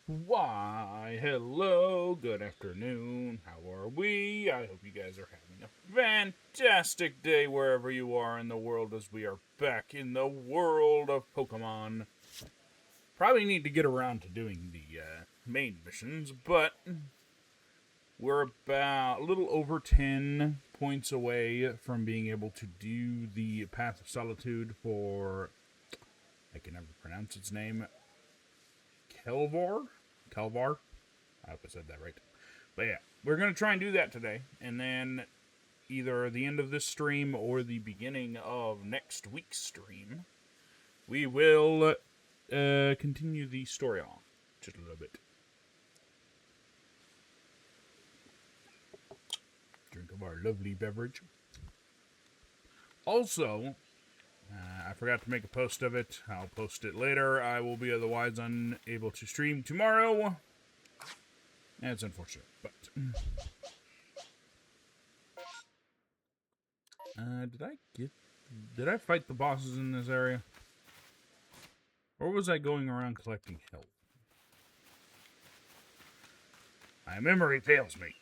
Why, hello, good afternoon, how are we? I hope you guys are having a fantastic day wherever you are in the world as we are back in the world of Pokemon. Probably need to get around to doing the main missions, but we're about a little over 10 points away from being able to do the Path of Solitude for, I can never pronounce its name, Kleavor? Kleavor? I hope I said that right. But yeah, we're going to try and do that today. And then either the end of this stream or the beginning of next week's stream, we will continue the story on just a little bit. Drink of our lovely beverage. Also, I forgot to make a post of it. I'll post it later. I will be otherwise unable to stream tomorrow. It's unfortunate, but... Did I fight the bosses in this area? Or was I going around collecting health? My memory fails me.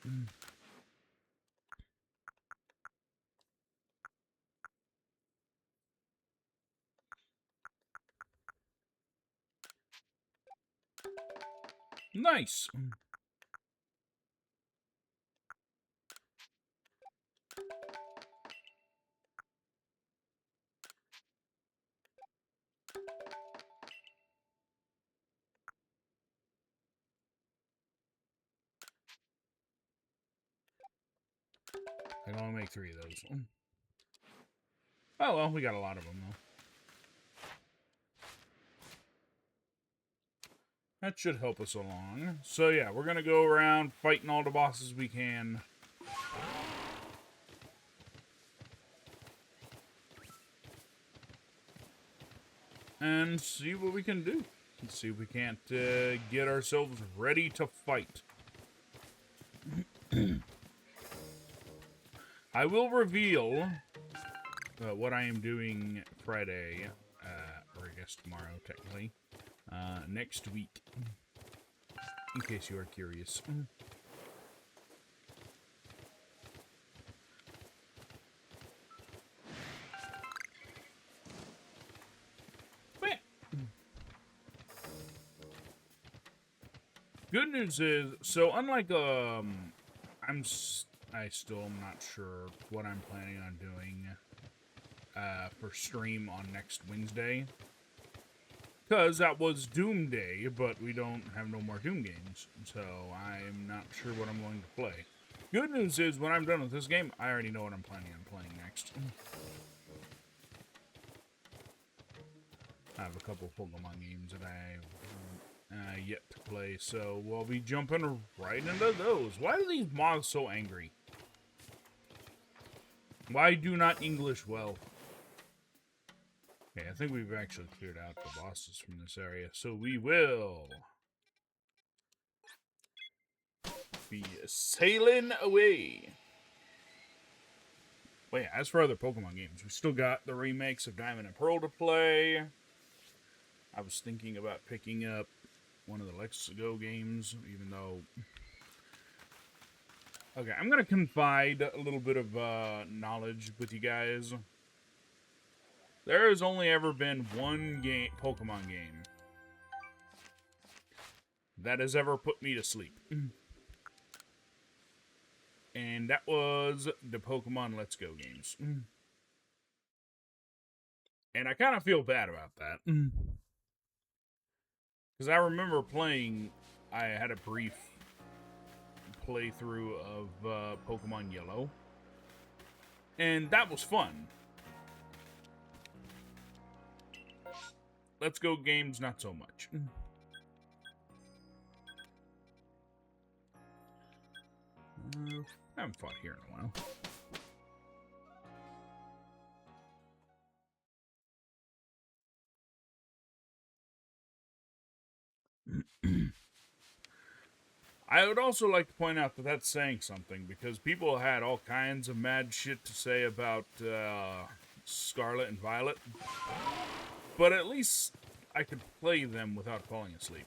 Nice. I can only make 3 of those. Oh well, we got a lot of them though. That should help us along. So yeah, we're gonna go around fighting all the bosses we can. And see what we can do. Let's see if we can't get ourselves ready to fight. I will reveal what I am doing Friday, or I guess tomorrow, technically, next week, in case you are curious. Good news is, so unlike I still am not sure what I'm planning on doing for stream on next Wednesday, because that was Doom Day, but we don't have no more Doom games, so I'm not sure what I'm going to play. Good news is, when I'm done with this game, I already know what I'm planning on playing next. I have a couple Pokemon games that I yet to play, so we'll be jumping right into those. Why are these moths so angry? Why do not English well? Okay, I think we've actually cleared out the bosses from this area, so we will be sailing away. But yeah, as for other Pokemon games, we still got the remakes of Diamond and Pearl to play. I was thinking about picking up one of the Let's Go games, even though... Okay, I'm going to confide a little bit of knowledge with you guys. There has only ever been one Pokemon game that has ever put me to sleep. And that was the Pokemon Let's Go games. And I kind of feel bad about that. Because I remember playing, I had a brief playthrough of Pokemon Yellow. And that was fun. Let's Go games, not so much. I haven't fought here in a while. I would also like to point out that that's saying something, because people had all kinds of mad shit to say about Scarlet and Violet. But at least I could play them without falling asleep.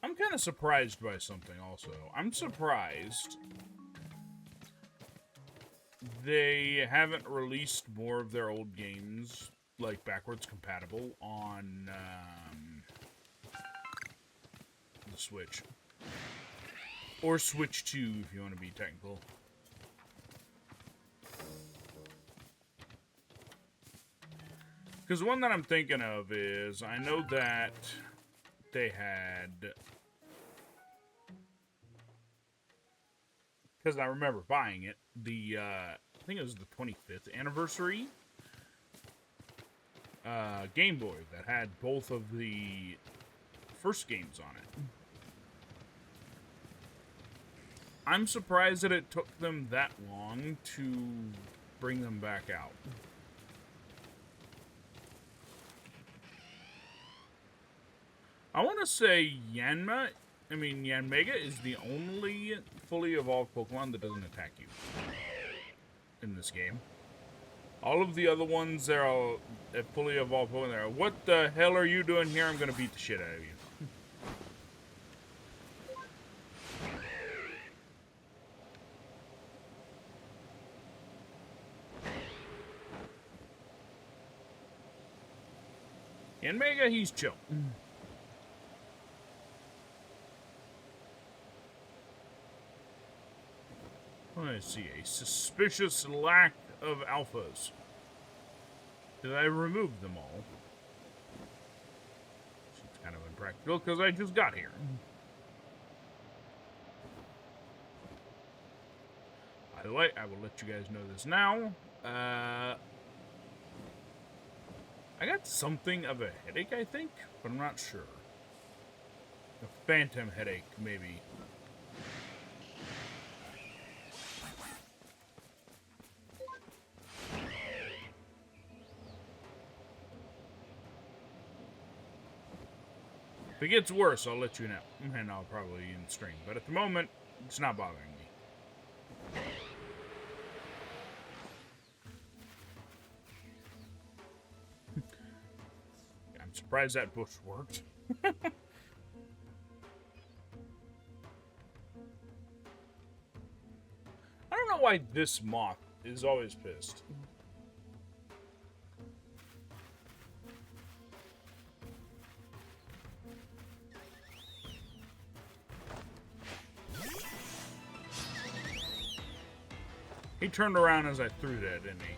I'm kind of surprised by something also. I'm surprised they haven't released more of their old games, like, backwards compatible on the Switch. Or Switch 2, if you want to be technical. Because the one that I'm thinking of is, I know that they had... Because I remember buying it, I think it was the 25th anniversary Game Boy that had both of the first games on it. I'm surprised that it took them that long to bring them back out. I want to say Yanmega is the only fully evolved Pokemon that doesn't attack you in this game. All of the other ones, they're all fully evolved Pokemon. They're, what the hell are you doing here? I'm going to beat the shit out of you. Yanmega, he's chill. I see a suspicious lack of alphas. Did I remove them all? Seems kind of impractical because I just got here. By the way, I will let you guys know this now. I got something of a headache, I think, but I'm not sure. A phantom headache, maybe. If it gets worse, I'll let you know. And I'll probably in stream. But at the moment, it's not bothering me. I'm surprised that bush worked. I don't know why this moth is always pissed. He turned around as I threw that, didn't he?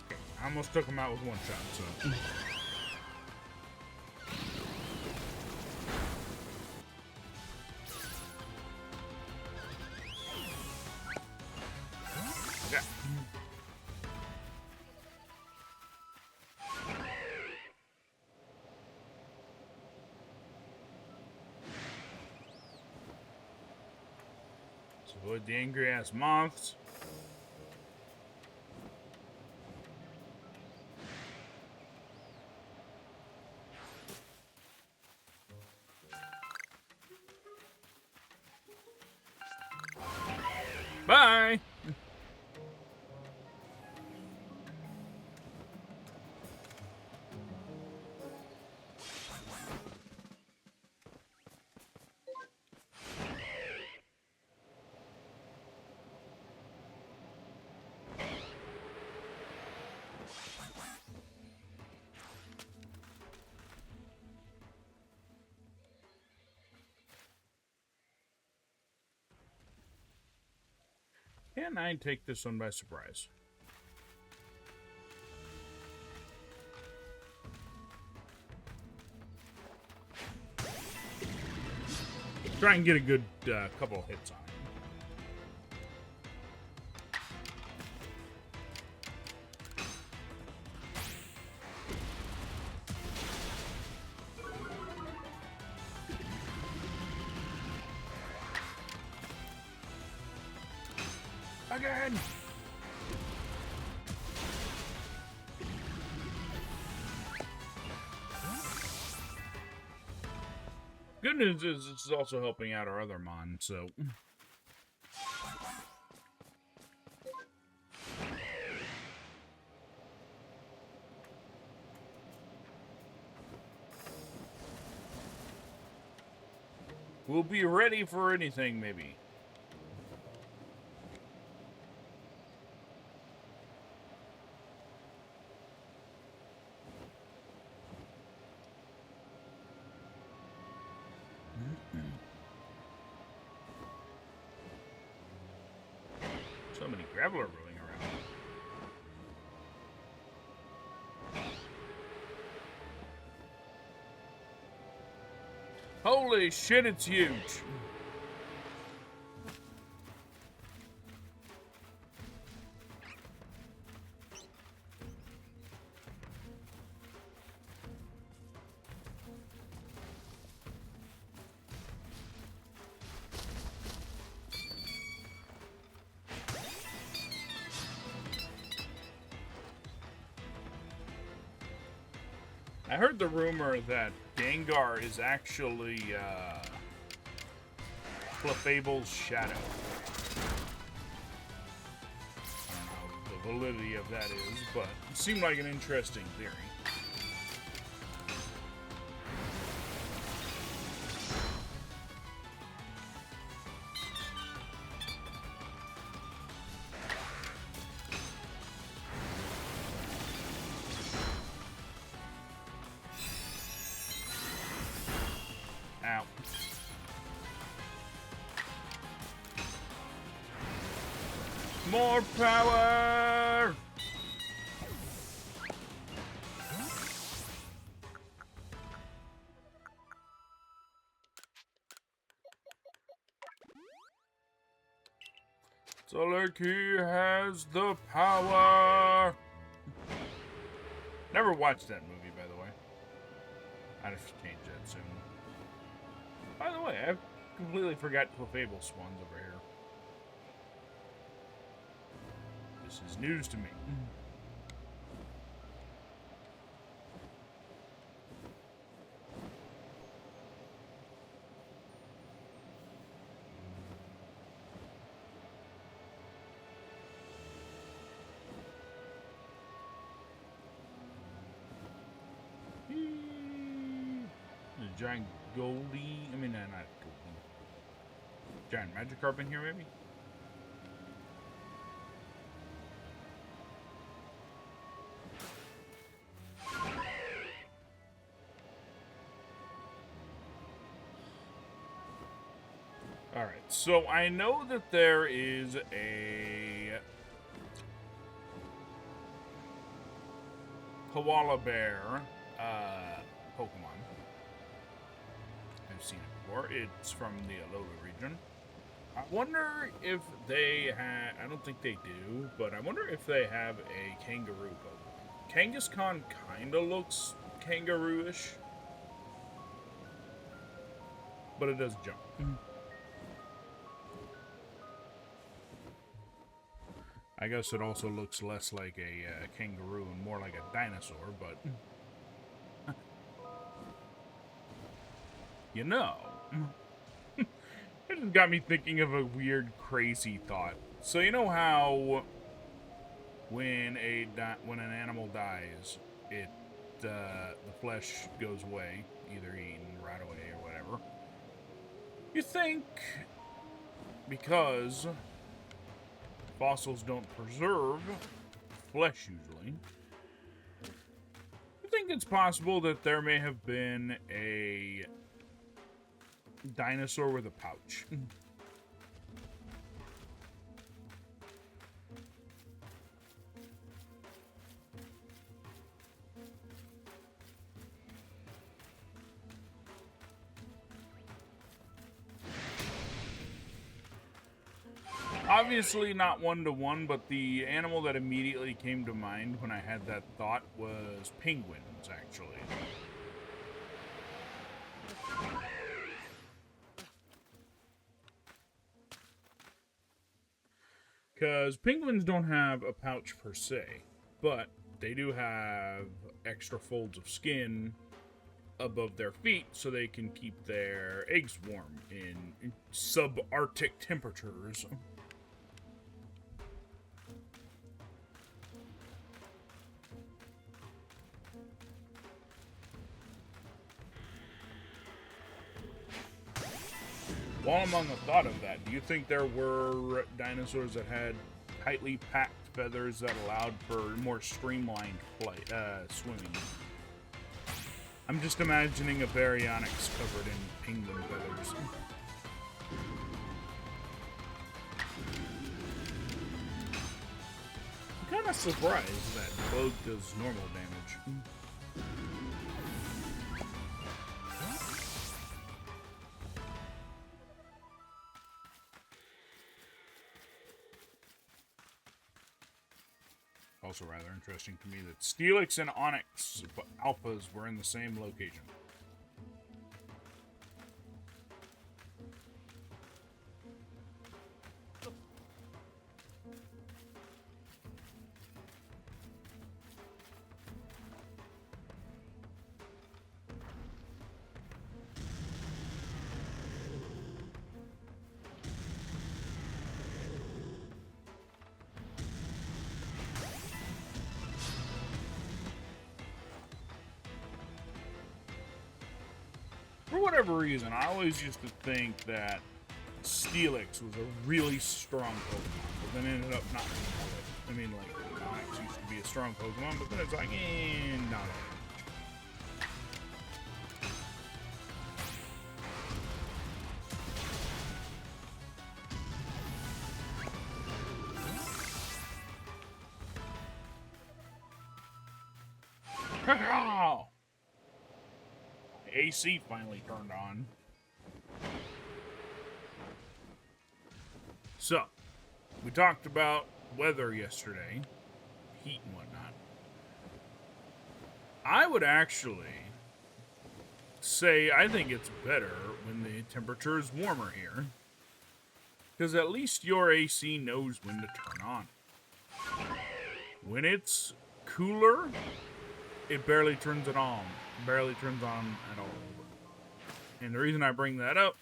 Okay, I almost took him out with one shot, so... Okay. Avoid the angry-ass moths. Bye! Can I take this one by surprise? Try and get a good couple of hits on it. Again! Good news is this is also helping out our other mon, so... We'll be ready for anything, maybe. So many graveler rolling around. Holy shit, it's huge. I heard the rumor that Gengar is actually Clefable's shadow. I don't know the validity of that is, but it seemed like an interesting theory. Ow. More power! Solaki has the power! Never watched that movie, by the way. I'd have to change that soon. By the way, I completely forgot Clefable spawns over here. This is news to me. The giant Goldie. I mean, not Goldie. Giant Magikarp in here, maybe? Alright, so I know that there is a koala bear Pokemon. I've seen it before. It's from the Alola region. I wonder if they have... I don't think they do, but I wonder if they have a kangaroo Pokemon. Kangaskhan kind of looks kangaroo-ish, but it does jump. I guess it also looks less like a kangaroo and more like a dinosaur, but... you know... It just got me thinking of a weird, crazy thought. So you know how when an animal dies, the flesh goes away, either eaten right away or whatever. You think because fossils don't preserve flesh usually, I think it's possible that there may have been a dinosaur with a pouch. Obviously not one-to-one, but the animal that immediately came to mind when I had that thought was penguins, actually. Because penguins don't have a pouch per se, but they do have extra folds of skin above their feet so they can keep their eggs warm in subarctic temperatures. While I'm on the thought of that, do you think there were dinosaurs that had tightly packed feathers that allowed for more streamlined swimming? I'm just imagining a baryonyx covered in penguin feathers. I'm kind of surprised that Bug does normal damage. Also rather interesting to me that Steelix and Onyx alphas were in the same location. For whatever reason, I always used to think that Steelix was a really strong Pokemon, but then ended up not being. I mean, like, Onyx used to be a strong Pokemon, but then it's like, not all. AC finally turned on. So, we talked about weather yesterday, heat and whatnot. I would actually say I think it's better when the temperature is warmer here, because at least your AC knows when to turn on. When it's cooler, it barely turns it on. Barely turns on at all. And the reason I bring that up,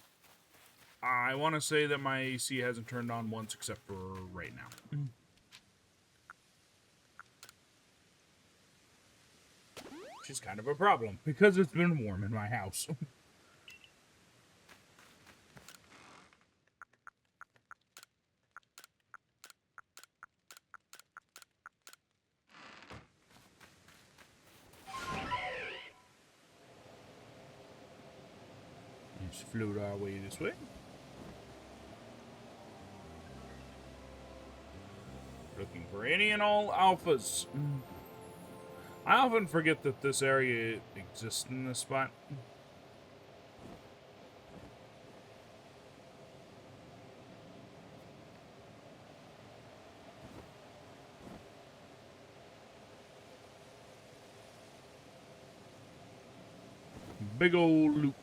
I want to say that my AC hasn't turned on once except for right now. Which is kind of a problem, because it's been warm in my house. Let's float our way this way. Looking for any and all alphas. I often forget that this area exists in this spot. Big old loop.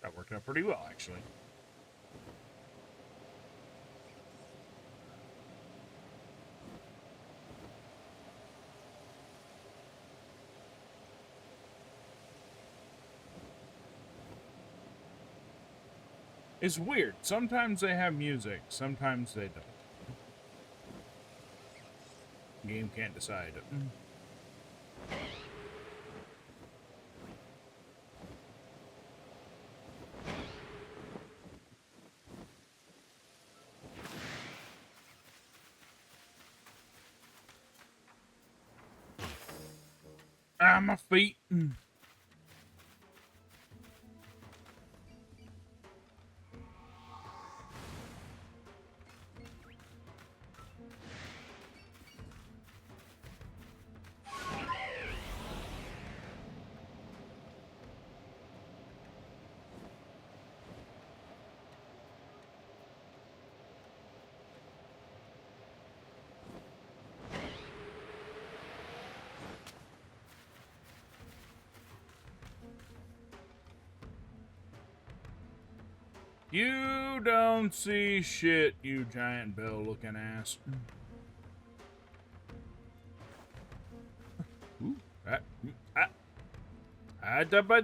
That worked out pretty well, actually. It's weird. Sometimes they have music, sometimes they don't. Game can't decide. Ah, my feet. You don't see shit, you giant bell-looking ass. Ah, ah, da, ba.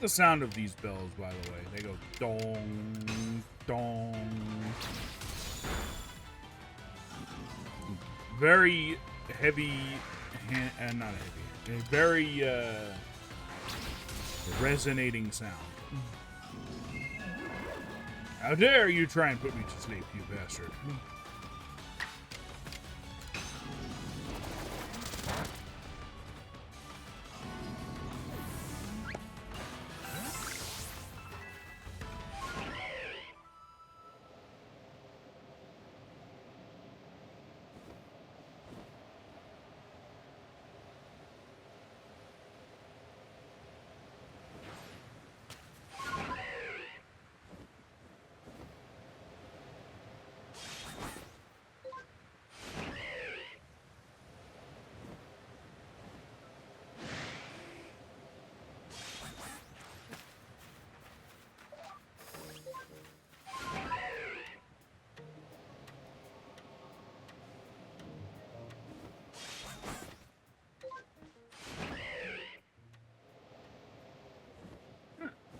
The sound of these bells, by the way. They go dong, dong. Very heavy, not heavy, a very resonating sound. How dare you try and put me to sleep, you bastard.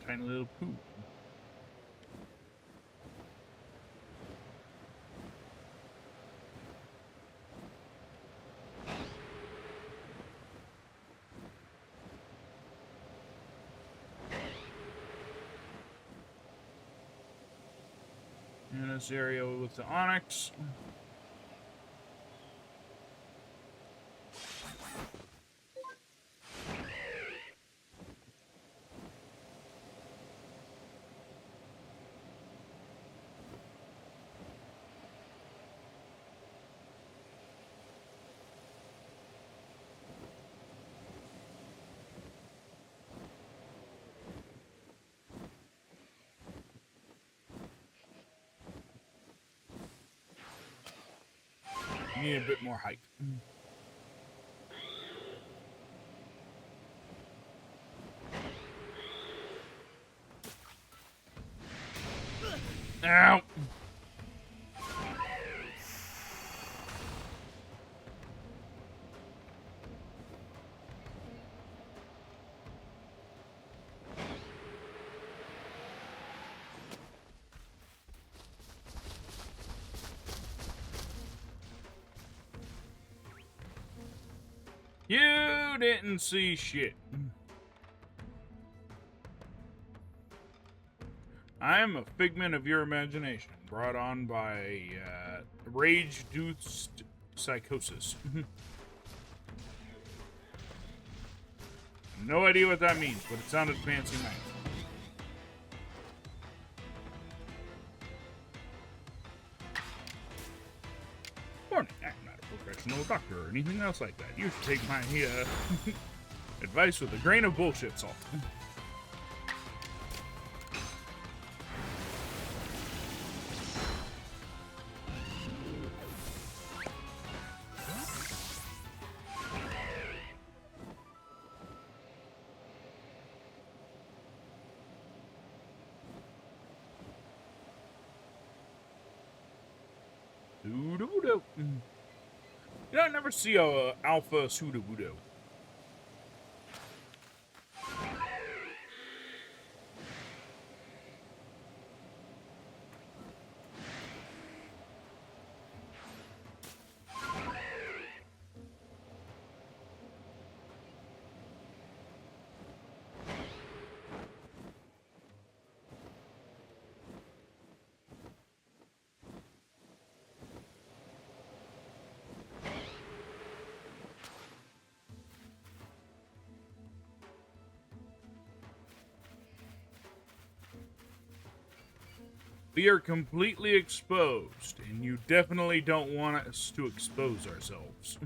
Tiny little poo. In this area with the onyx. Need a bit more height. Ow! You didn't see shit. I am a figment of your imagination, brought on by rage-induced psychosis. No idea what that means, but it sounded fancy nice. Warning, I'm not a professional doctor or anything else like that. You should take my advice with a grain of bullshit salt. Sudobudo. You know, I never see a alpha Sudobudo. We are completely exposed, and you definitely don't want us to expose ourselves.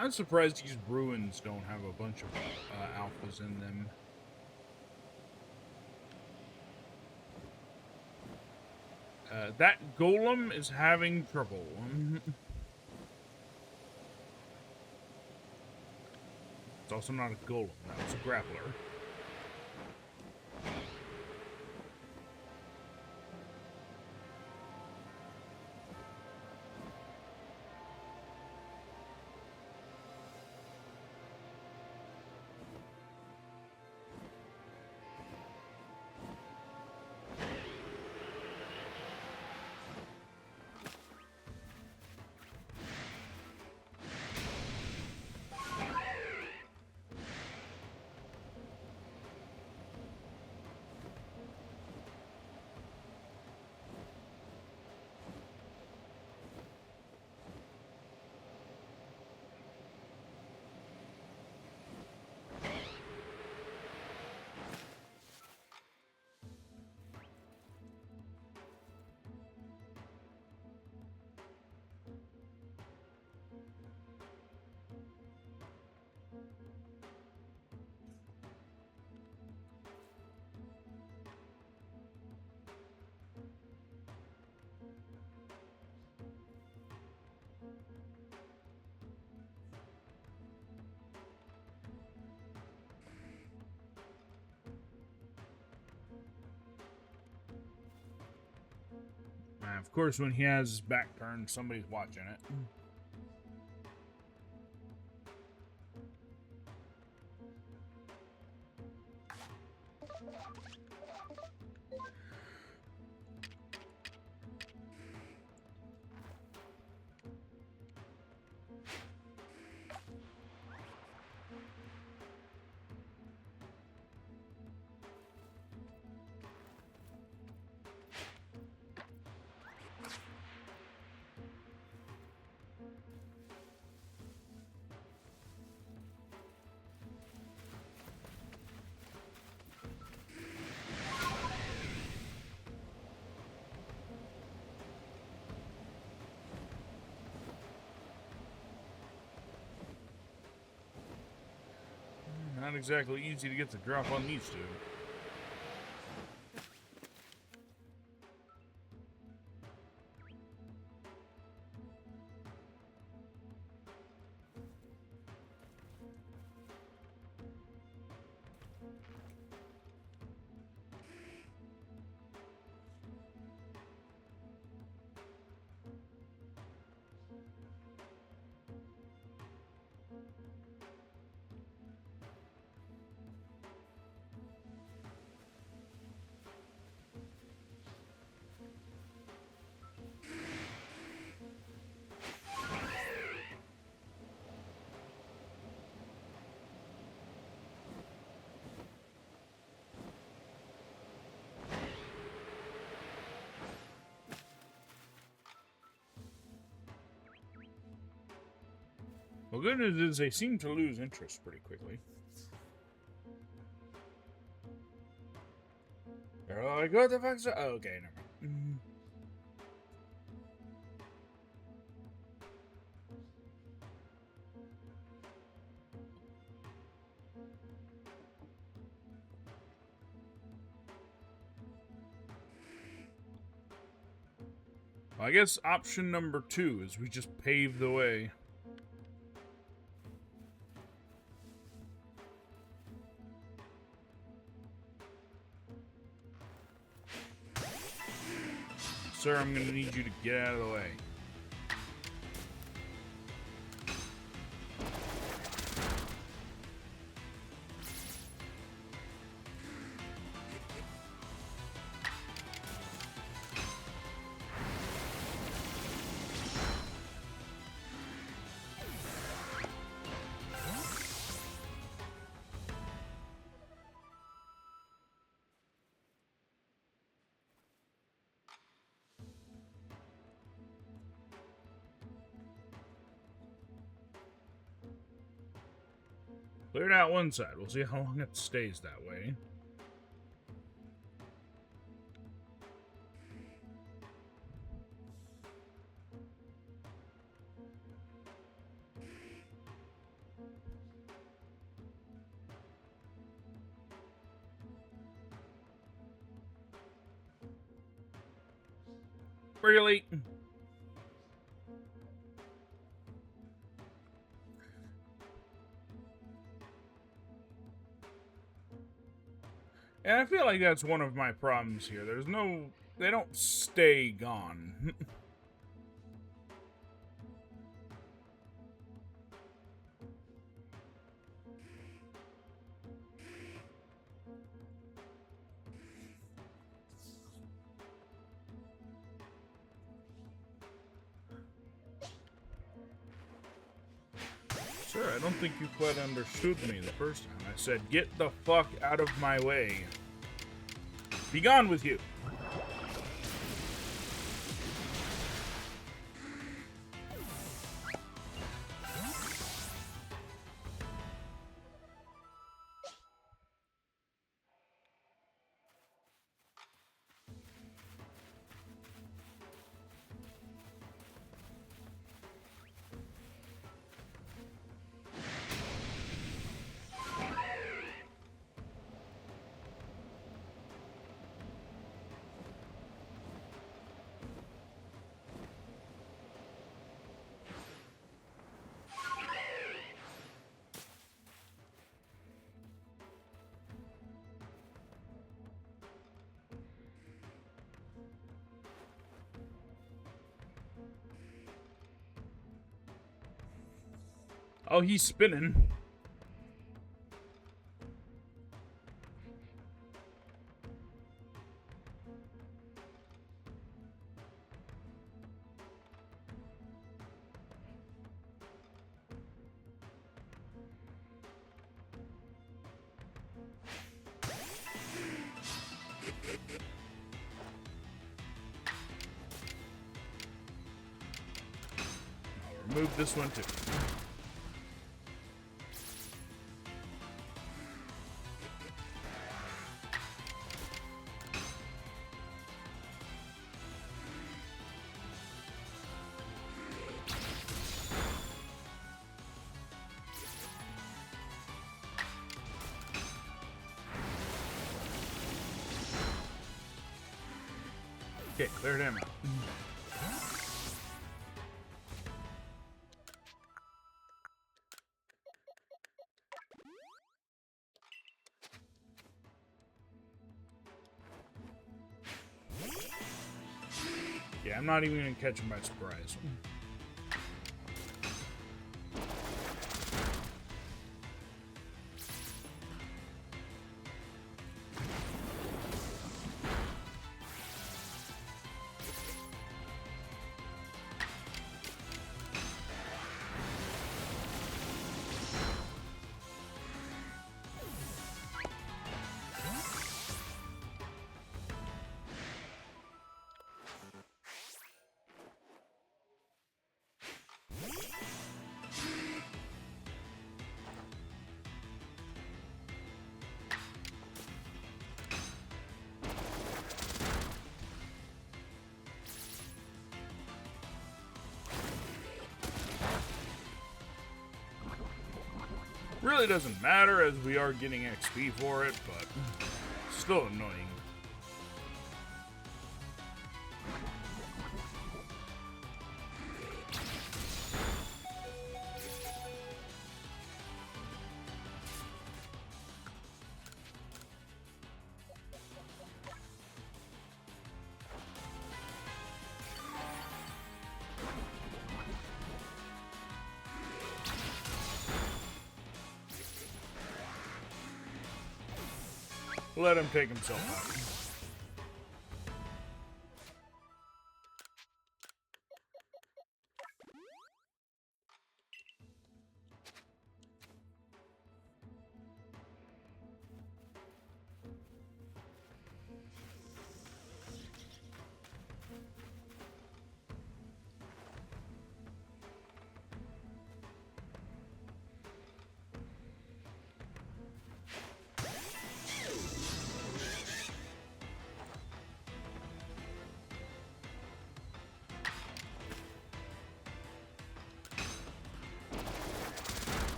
I'm surprised these ruins don't have a bunch of alphas in them. That golem is having trouble. It's also not a golem, it's a grappler. Of course, when he has his back turned, somebody's watching it. Not exactly easy to get the drop on these two. Well, good news is they seem to lose interest pretty quickly. They're like, what the fuck's that? Oh, okay, never mind. Well, I guess option number 2 is we just pave the way. Sir, I'm going to need you to get out of the way. Cleared out one side. We'll see how long it stays that way. Really? And I feel like that's one of my problems here. They don't stay gone. Sir, I don't think you quite understood me the first time. I said, get the fuck out of my way. Be gone with you. Oh, he's spinning. I'll remove this one too. Okay, cleared him out. Yeah, I'm not even gonna catch him by surprise. Really doesn't matter as we are getting XP for it, but still annoying. Let him take himself out.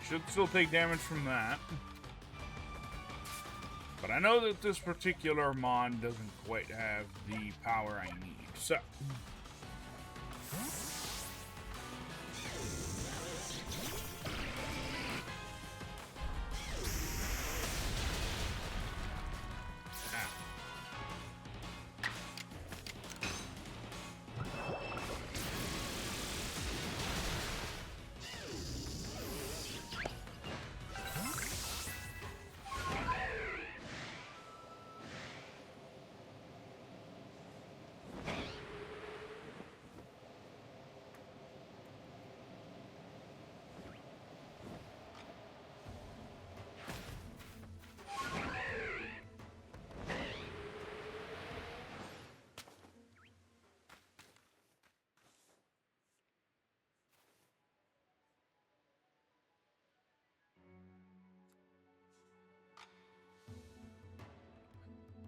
Should still take damage from that. But I know that this particular mon doesn't quite have the power I need. So.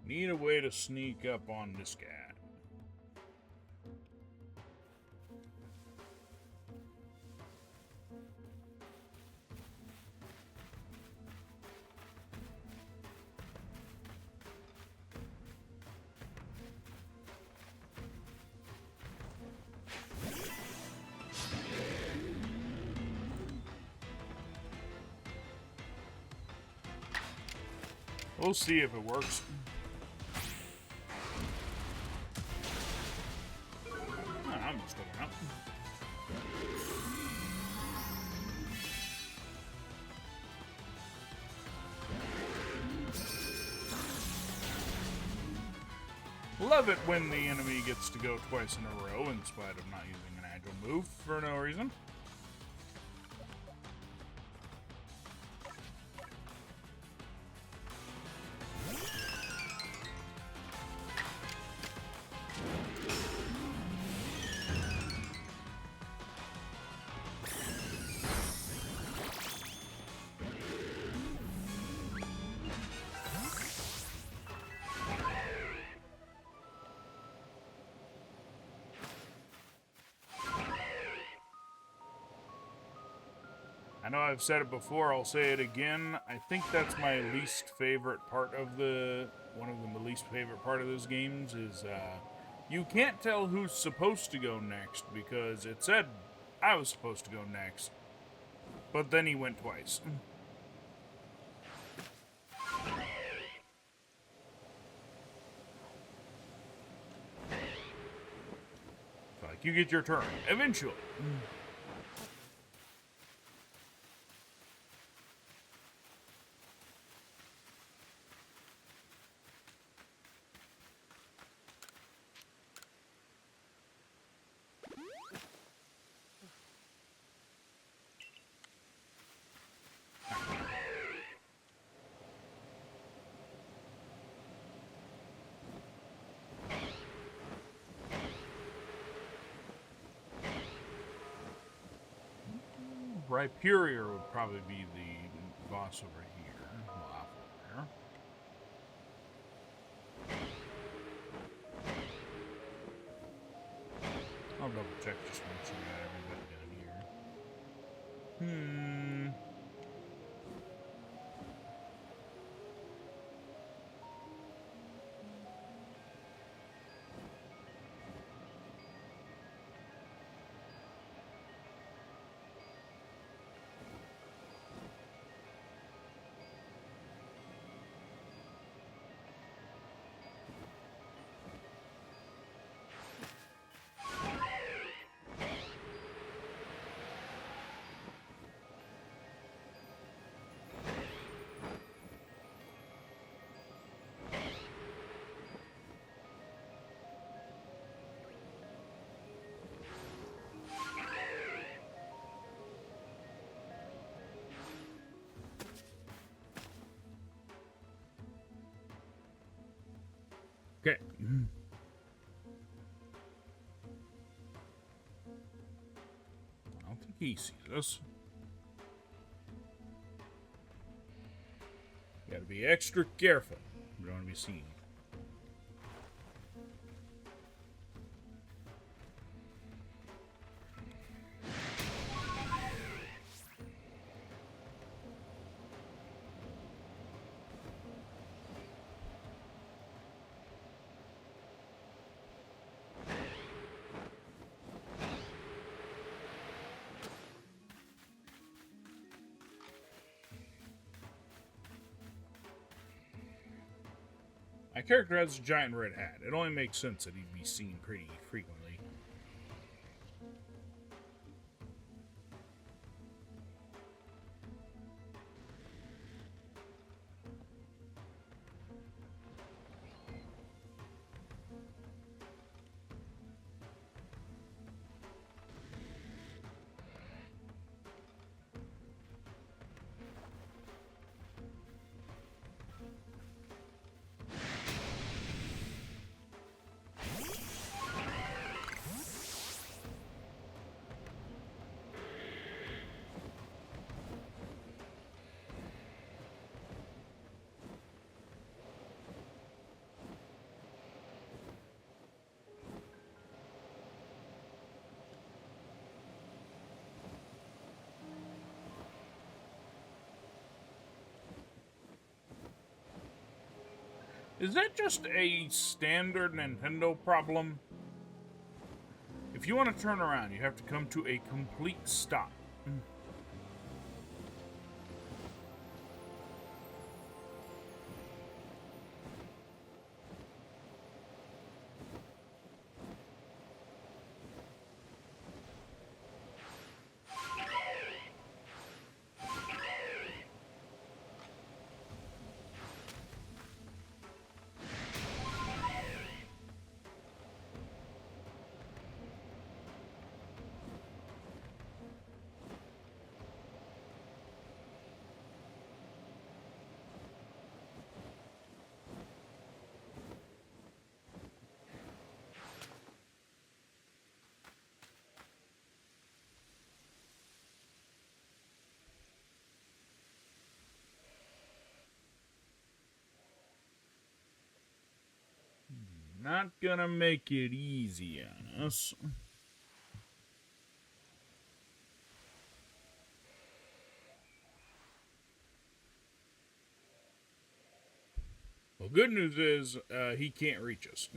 Need a way to sneak up on this guy. We'll see if it works. I'm just looking up. Love it when the enemy gets to go twice in a row in spite of not using an agile move for no reason. I know I've said it before, I'll say it again. I think that's my least favorite part of one of the least favorite part of those games is, you can't tell who's supposed to go next because it said I was supposed to go next, but then he went twice. Like, you get your turn, eventually. Rhyperior would probably be the boss over here. Well, over there. I'll double check just make sure I got everybody down here. Okay. I don't think he sees us. Gotta be extra careful. We don't want to be seen. My character has a giant red hat. It only makes sense that he'd be seen pretty frequently. Is that just a standard Nintendo problem? If you want to turn around, you have to come to a complete stop. Not gonna make it easy on us. Well, good news is he can't reach us.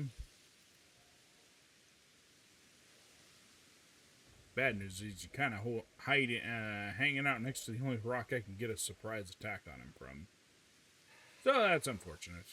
Bad news is you kind of hanging out next to the only rock I can get a surprise attack on him from. So that's unfortunate.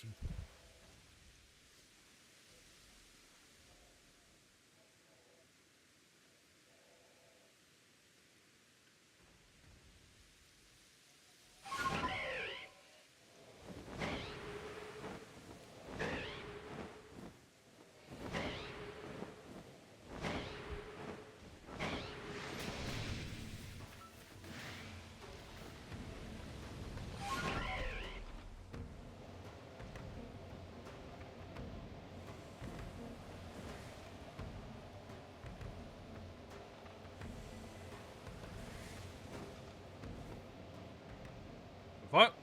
What?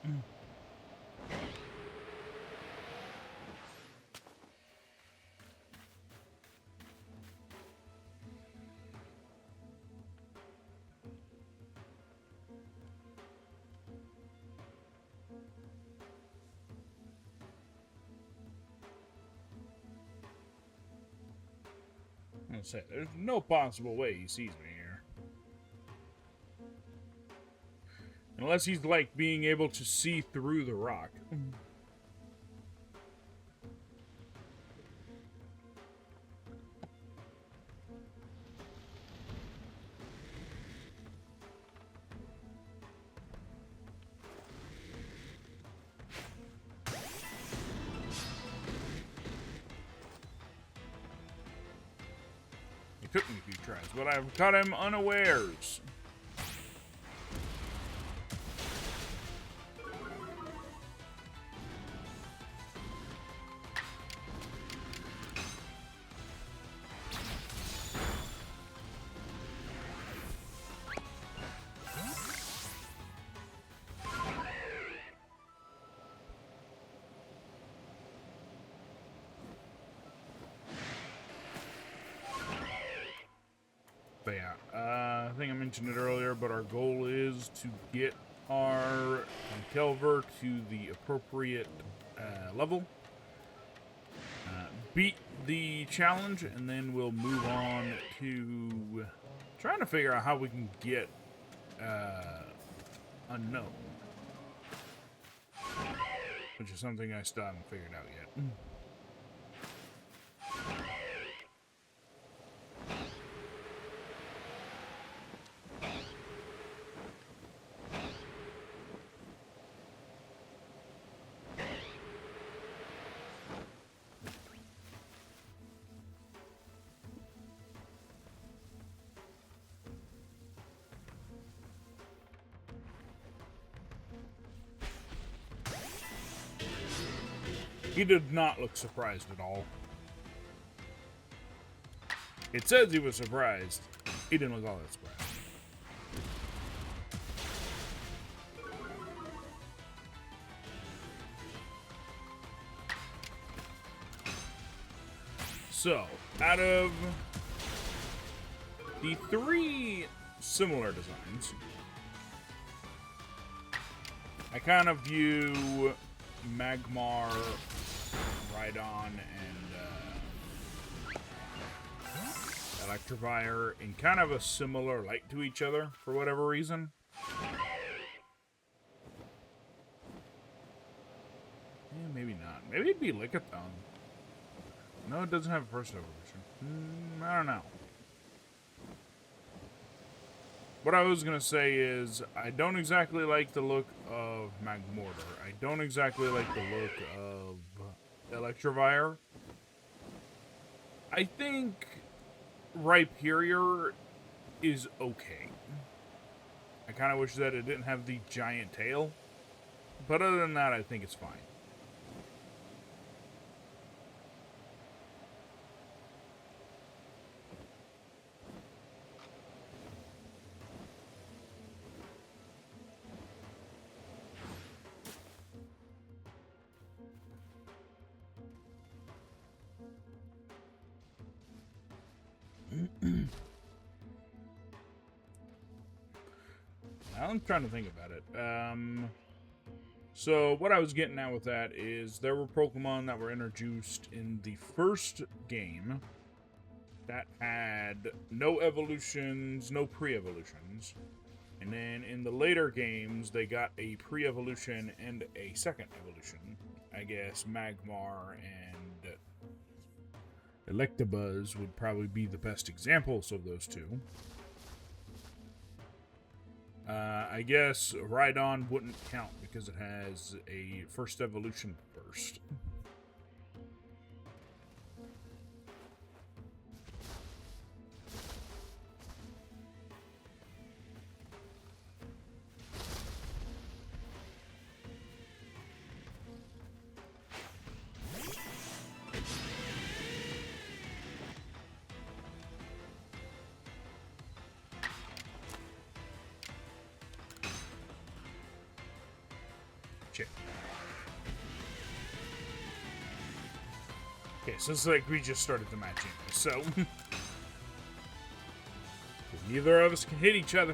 I'll say, there's no possible way he sees me here. Unless he's like being able to see through the rock. It took me a few tries, but I've caught him unawares. mentioned it earlier, but our goal is to get our Kleavor to the appropriate level, beat the challenge, and then we'll move on to trying to figure out how we can get Unknown, which is something I still haven't figured out yet. He did not look surprised at all. It says he was surprised. He didn't look all that surprised. So, out of the 3 similar designs, I kind of view Magmar, Rhydon, and Electivire in kind of a similar light to each other for whatever reason. Yeah, maybe not. Maybe it'd be Lickitung. No, it doesn't have a first evolution. I don't know. What I was going to say is, I don't exactly like the look of Magmortar. I don't exactly like the look of Electivire. I think Rhyperior is okay. I kind of wish that it didn't have the giant tail. But other than that, I think it's fine. I'm trying to think about it. So what I was getting at with that is there were Pokemon that were introduced in the first game that had no evolutions, no pre-evolutions. And then in the later games, they got a pre-evolution and a second evolution. I guess Magmar and Electabuzz would probably be the best examples of those two. I guess Rhydon wouldn't count because it has a first evolution first. Okay, so it's like we just started the match anyway, so neither of us can hit each other.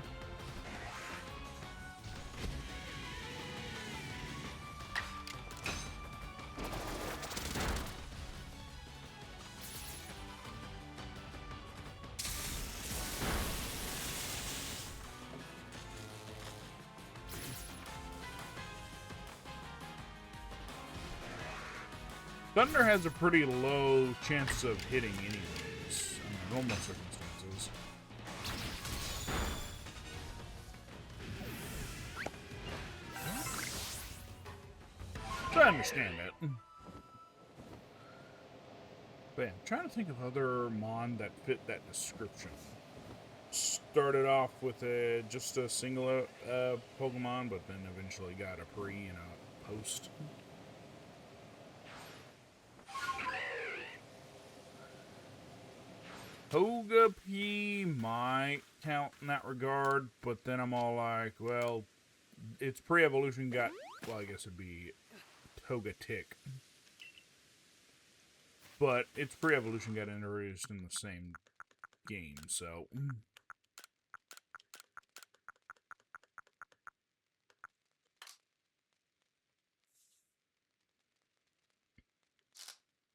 Thunder has a pretty low chance of hitting anyways, under normal circumstances. So I understand it. But yeah, I'm trying to think of other Mon that fit that description. Started off with just a single Pokemon, but then eventually got a pre and a post. Togepi might count in that regard, but then I'm all like, well, its pre-evolution got, well, I guess it'd be Togetic. But its pre-evolution got introduced in the same game, so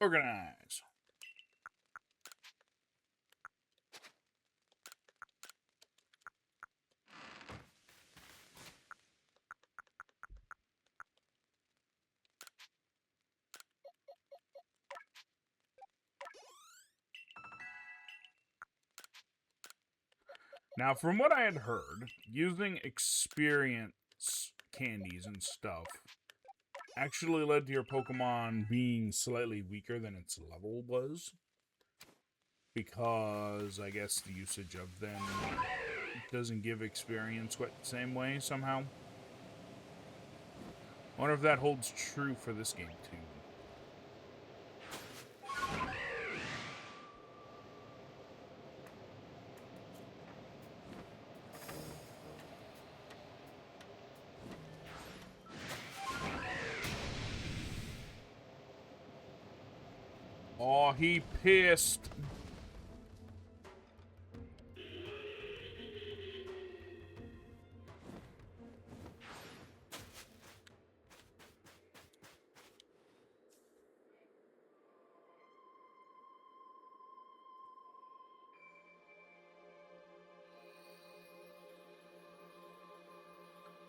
Organize. Now, from what I had heard, using experience candies and stuff actually led to your Pokemon being slightly weaker than its level was. Because I guess the usage of them doesn't give experience quite the same way somehow. I wonder if that holds true for this game too. Oh, he pissed.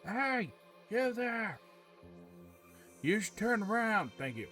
Hey, you there. You should turn around. Thank you.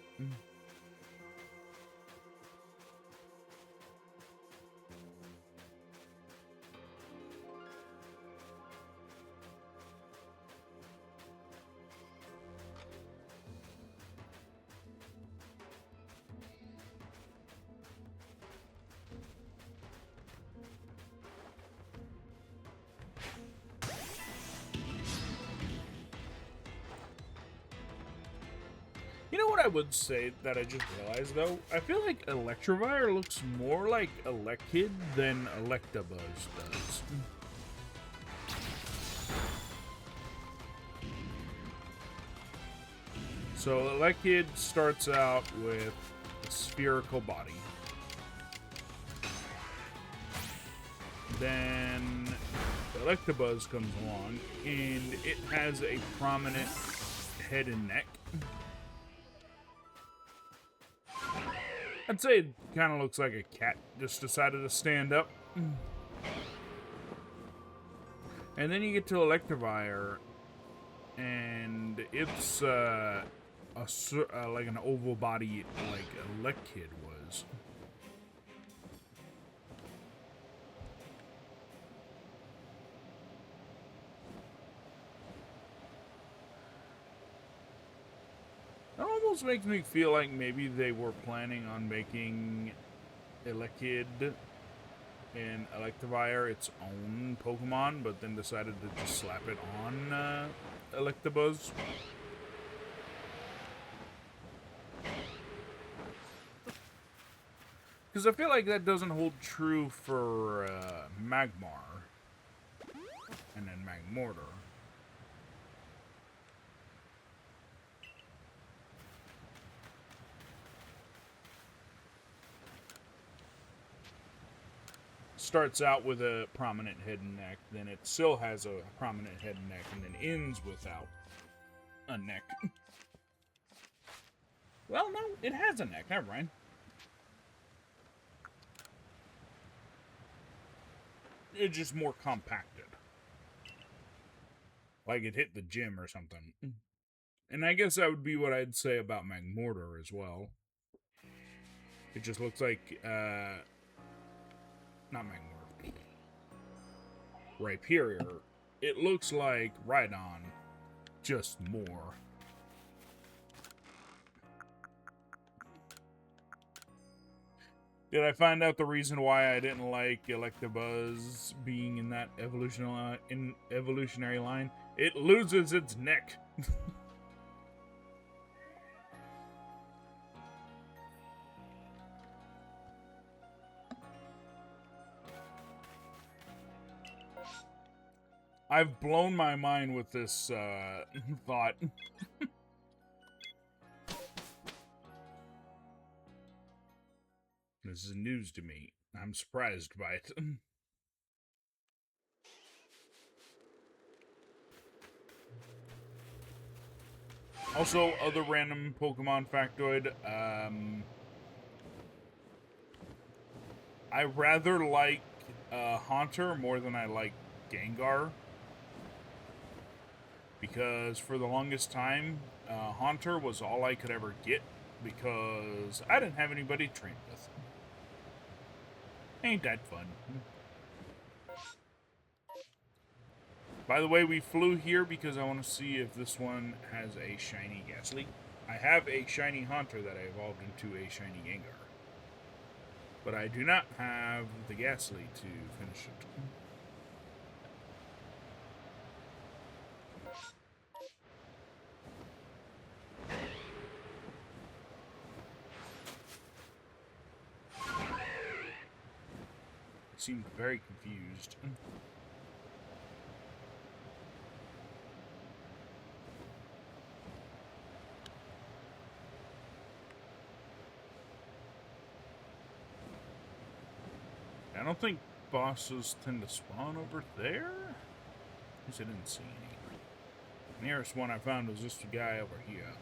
You know what I would say that I just realized, though? I feel like Electivire looks more like Elekid than Electabuzz does. So Elekid starts out with a spherical body. Then Electabuzz comes along, and it has a prominent head and neck. I'd say it kind of looks like a cat just decided to stand up. And then you get to Electivire, and it's like an oval body like Elekid was. It almost makes me feel like maybe they were planning on making Elekid and Electivire its own Pokemon, but then decided to just slap it on Electabuzz. Because I feel like that doesn't hold true for Magmar and then Magmortar. Starts out with a prominent head and neck, then it still has a prominent head and neck, and then ends without a neck. Well, no, it has a neck. Never mind. It's just more compacted. Like it hit the gym or something. And I guess that would be what I'd say about Magmortar as well. It just looks like, not Magmortar. Rhyperior. It looks like Rhydon, just more. Did I find out the reason why I didn't like Electabuzz being in that evolutionary line? It loses its neck. I've blown my mind with this thought. This is news to me. I'm surprised by it. Also, other random Pokemon factoid. I rather like Haunter more than I like Gengar. Because for the longest time, Haunter was all I could ever get because I didn't have anybody to train with. Ain't that fun? By the way, we flew here because I want to see if this one has a shiny Ghastly. I have a shiny Haunter that I evolved into a shiny Gengar. But I do not have the Ghastly to finish it. Seemed very confused. I don't think bosses tend to spawn over there. At least I didn't see any. The nearest one I found was this guy over here.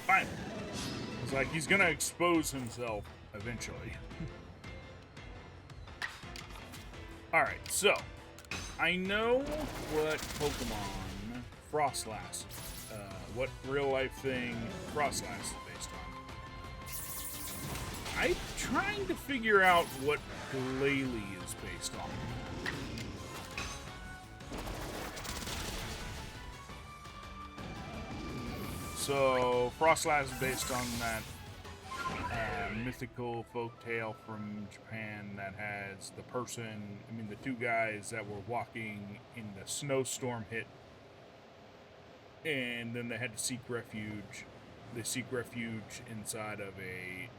Fine. It's like he's gonna expose himself eventually. Alright, so I know what Pokemon Frostlass, what real life thing Frostlass is based on. I'm trying to figure out what Glalie is based on. So, Frostlass is based on that mythical folktale from Japan that has the two guys that were walking in the snowstorm hit, and then they had to seek refuge. They seek refuge inside of a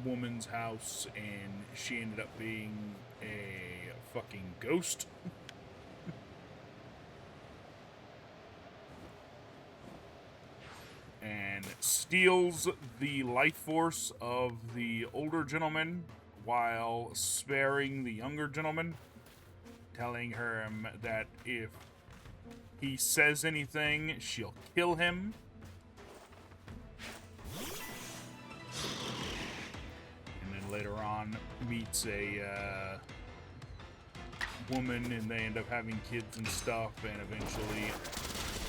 woman's house, and she ended up being a fucking ghost. And steals the life force of the older gentleman while sparing the younger gentleman, telling him that if he says anything, she'll kill him. And then later on meets a woman, and they end up having kids and stuff, and eventually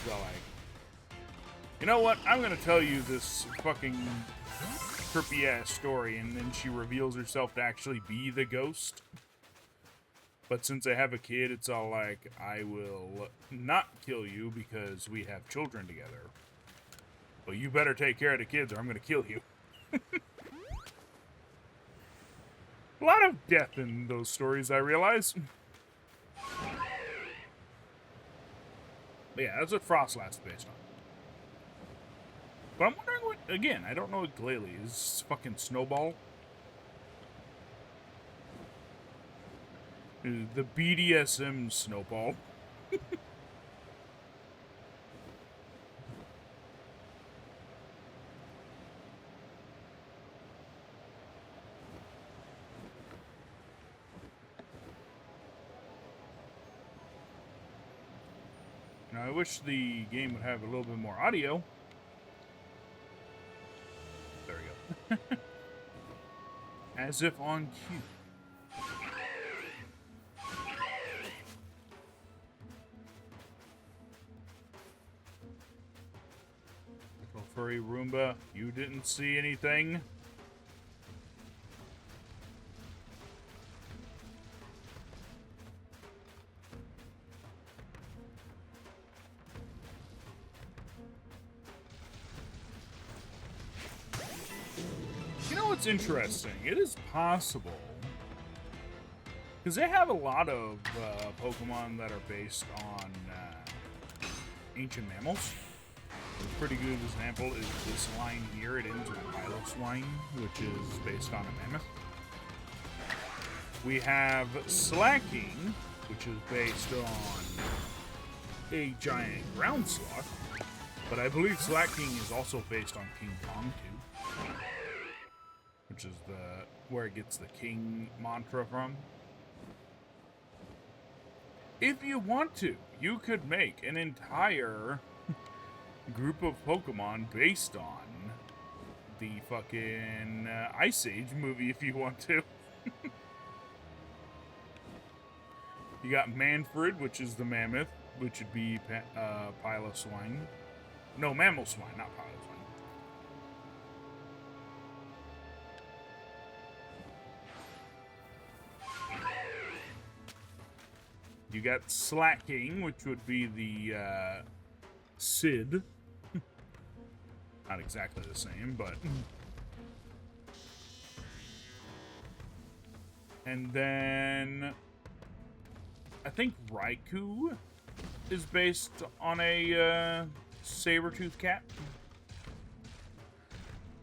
they're like, you know what? I'm gonna tell you this fucking trippy ass story, and then she reveals herself to actually be the ghost. But since I have a kid, it's all like, I will not kill you because we have children together. But you better take care of the kids or I'm gonna kill you. A lot of death in those stories, I realize. But yeah, that's what Frostlass is based on. But I'm wondering what, again, I don't know what Glalie is. Fucking Snowball? The BDSM Snowball. Now, I wish the game would have a little bit more audio. There we go. As if on cue. Little furry Roomba, you didn't see anything? You know what's interesting? It is possible Because they have a lot of Pokemon that are based on ancient mammals. A pretty good example is this line here. It ends with Piloswine, which is based on a mammoth. We have Slacking, which is based on a giant ground sloth. But I believe Slacking is also based on King Kong, too. Which is where it gets the King mantra from. If you want to, you could make an entire group of Pokemon based on the fucking Ice Age movie if you want to. You got Manfred, which is the mammoth, which would be Piloswine. No, Mammalswine, not Piloswine. You got Slacking, which would be the Sid. Not exactly the same, but... And then... I think Raikou is based on a saber-toothed cat.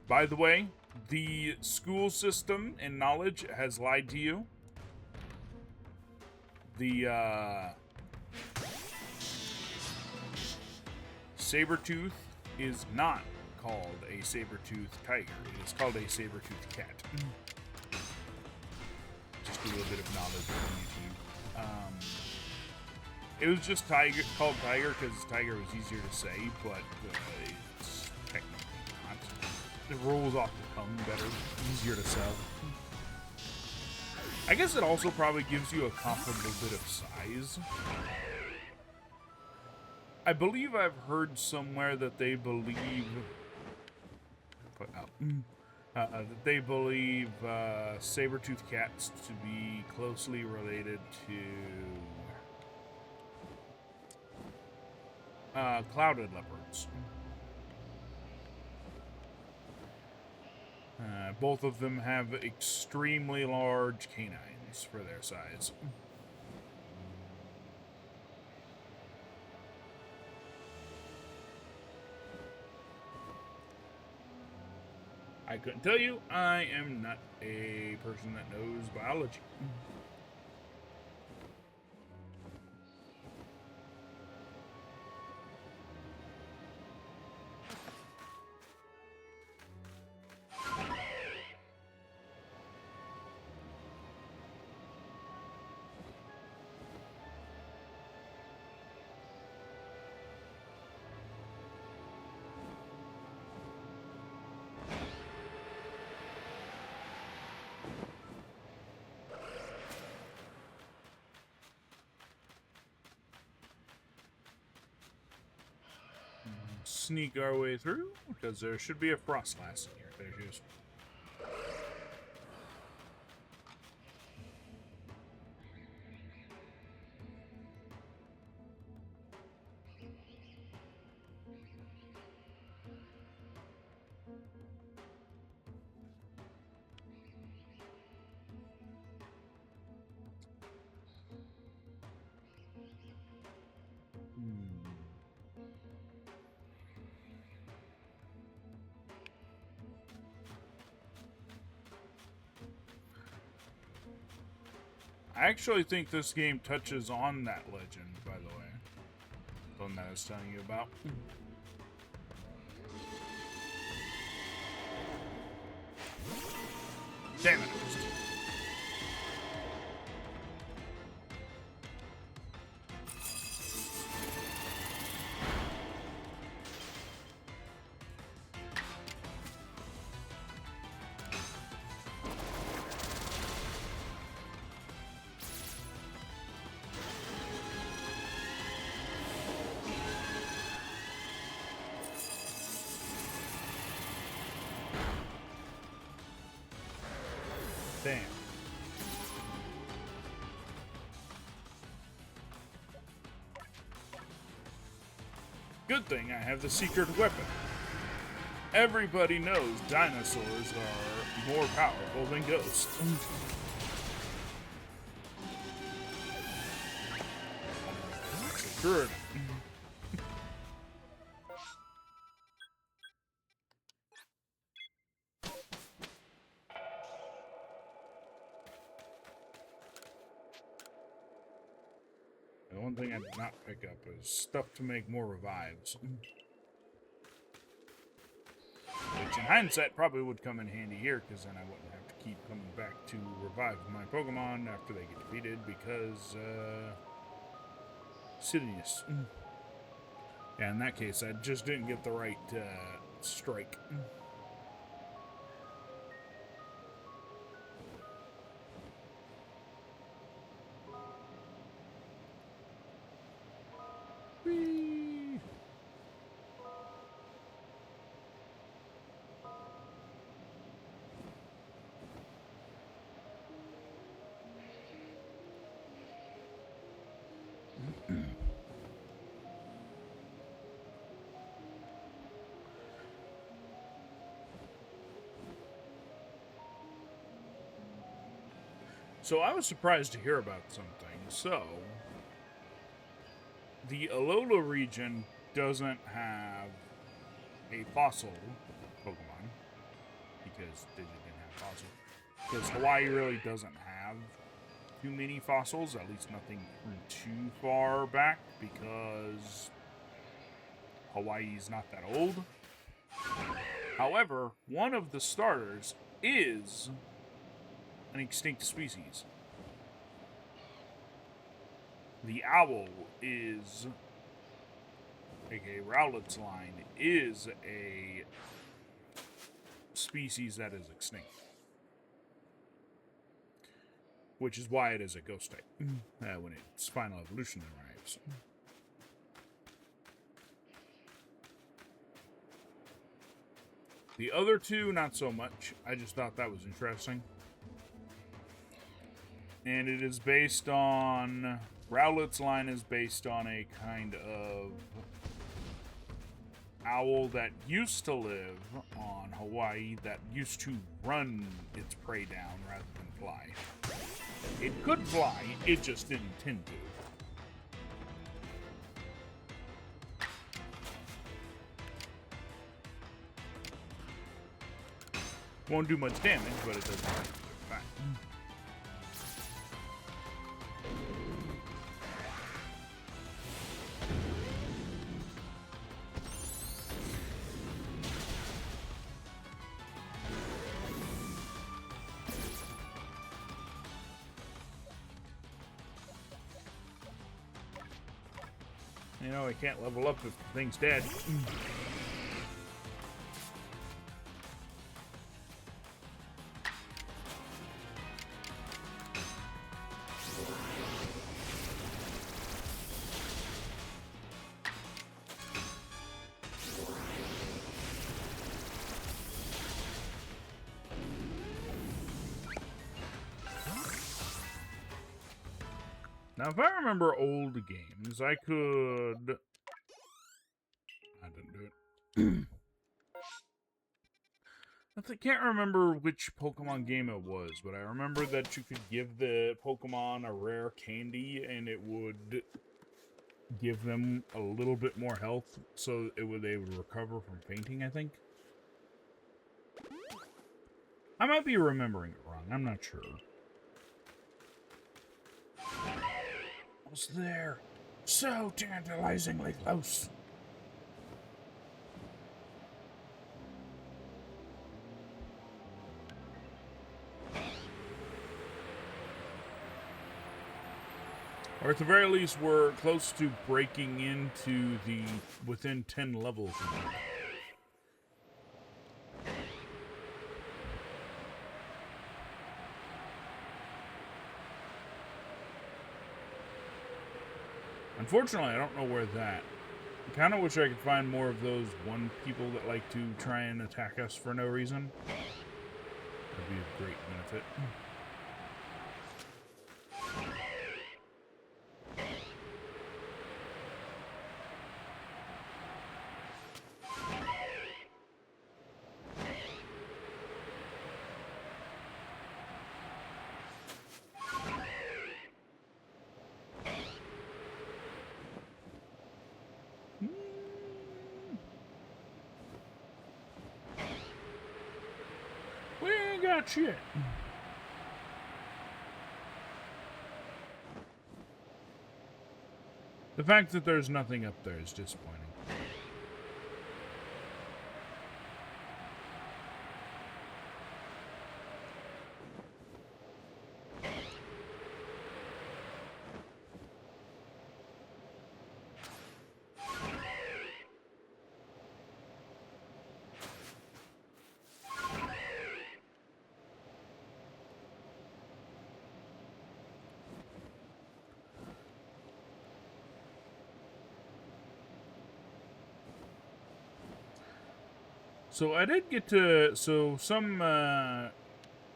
By the way, the school system and knowledge has lied to you. The saber-tooth is not called a saber-toothed tiger. It is called a saber-toothed cat. Just a little bit of knowledge from YouTube. It was just called tiger because tiger was easier to say, but it's technically not. The rolls off the tongue better, easier to sell. I guess it also probably gives you a comparable bit of size. I believe I've heard somewhere that they believe... that they believe saber-toothed cats to be closely related to clouded leopards. Both of them have extremely large canines for their size. I couldn't tell you. I am not a person that knows biology. Sneak our way through, because there should be a Frostlass in here. There she is. I actually think this game touches on that legend, by the way. The one that I was telling you about. Damn it. Damn. Good thing I have the secret weapon. Everybody knows dinosaurs are more powerful than ghosts. screw it. The one thing I did not pick up is stuff to make more revives. Which in hindsight probably would come in handy here, because then I wouldn't have to keep coming back to revive my Pokemon after they get defeated, because, silliness. Yeah, in that case, I just didn't get the right, strike. Whee! So I was surprised to hear about something. So, the Alola region doesn't have a fossil Pokemon, because they didn't have fossils. Because Hawaii really doesn't have too many fossils, at least nothing from too far back, because Hawaii's not that old. However, one of the starters is an extinct species. The owl is, aka Rowlet's line, is a species that is extinct. Which is why it is a ghost type when its final evolution arrives. The other two, not so much. I just thought that was interesting. And it is based on... Rowlet's line is based on a kind of owl that used to live on Hawaii that used to run its prey down rather than fly. It could fly, it just didn't tend to. Won't do much damage, but it does fine. You know, I can't level up if the thing's dead. Now, if I remember old games, I could... I didn't do it. I can't remember which Pokemon game it was, but I remember that you could give the Pokemon a rare candy, and it would give them a little bit more health, so they would recover from fainting, I think. I might be remembering it wrong, I'm not sure. I was there, so tantalizingly close. Or at the very least, we're close to breaking into the within 10 levels. Unfortunately, I don't know where that. I kind of wish I could find more of those one people that like to try and attack us for no reason. That'd be a great benefit. got shit. The fact that there's nothing up there is disappointing. So I did get to, some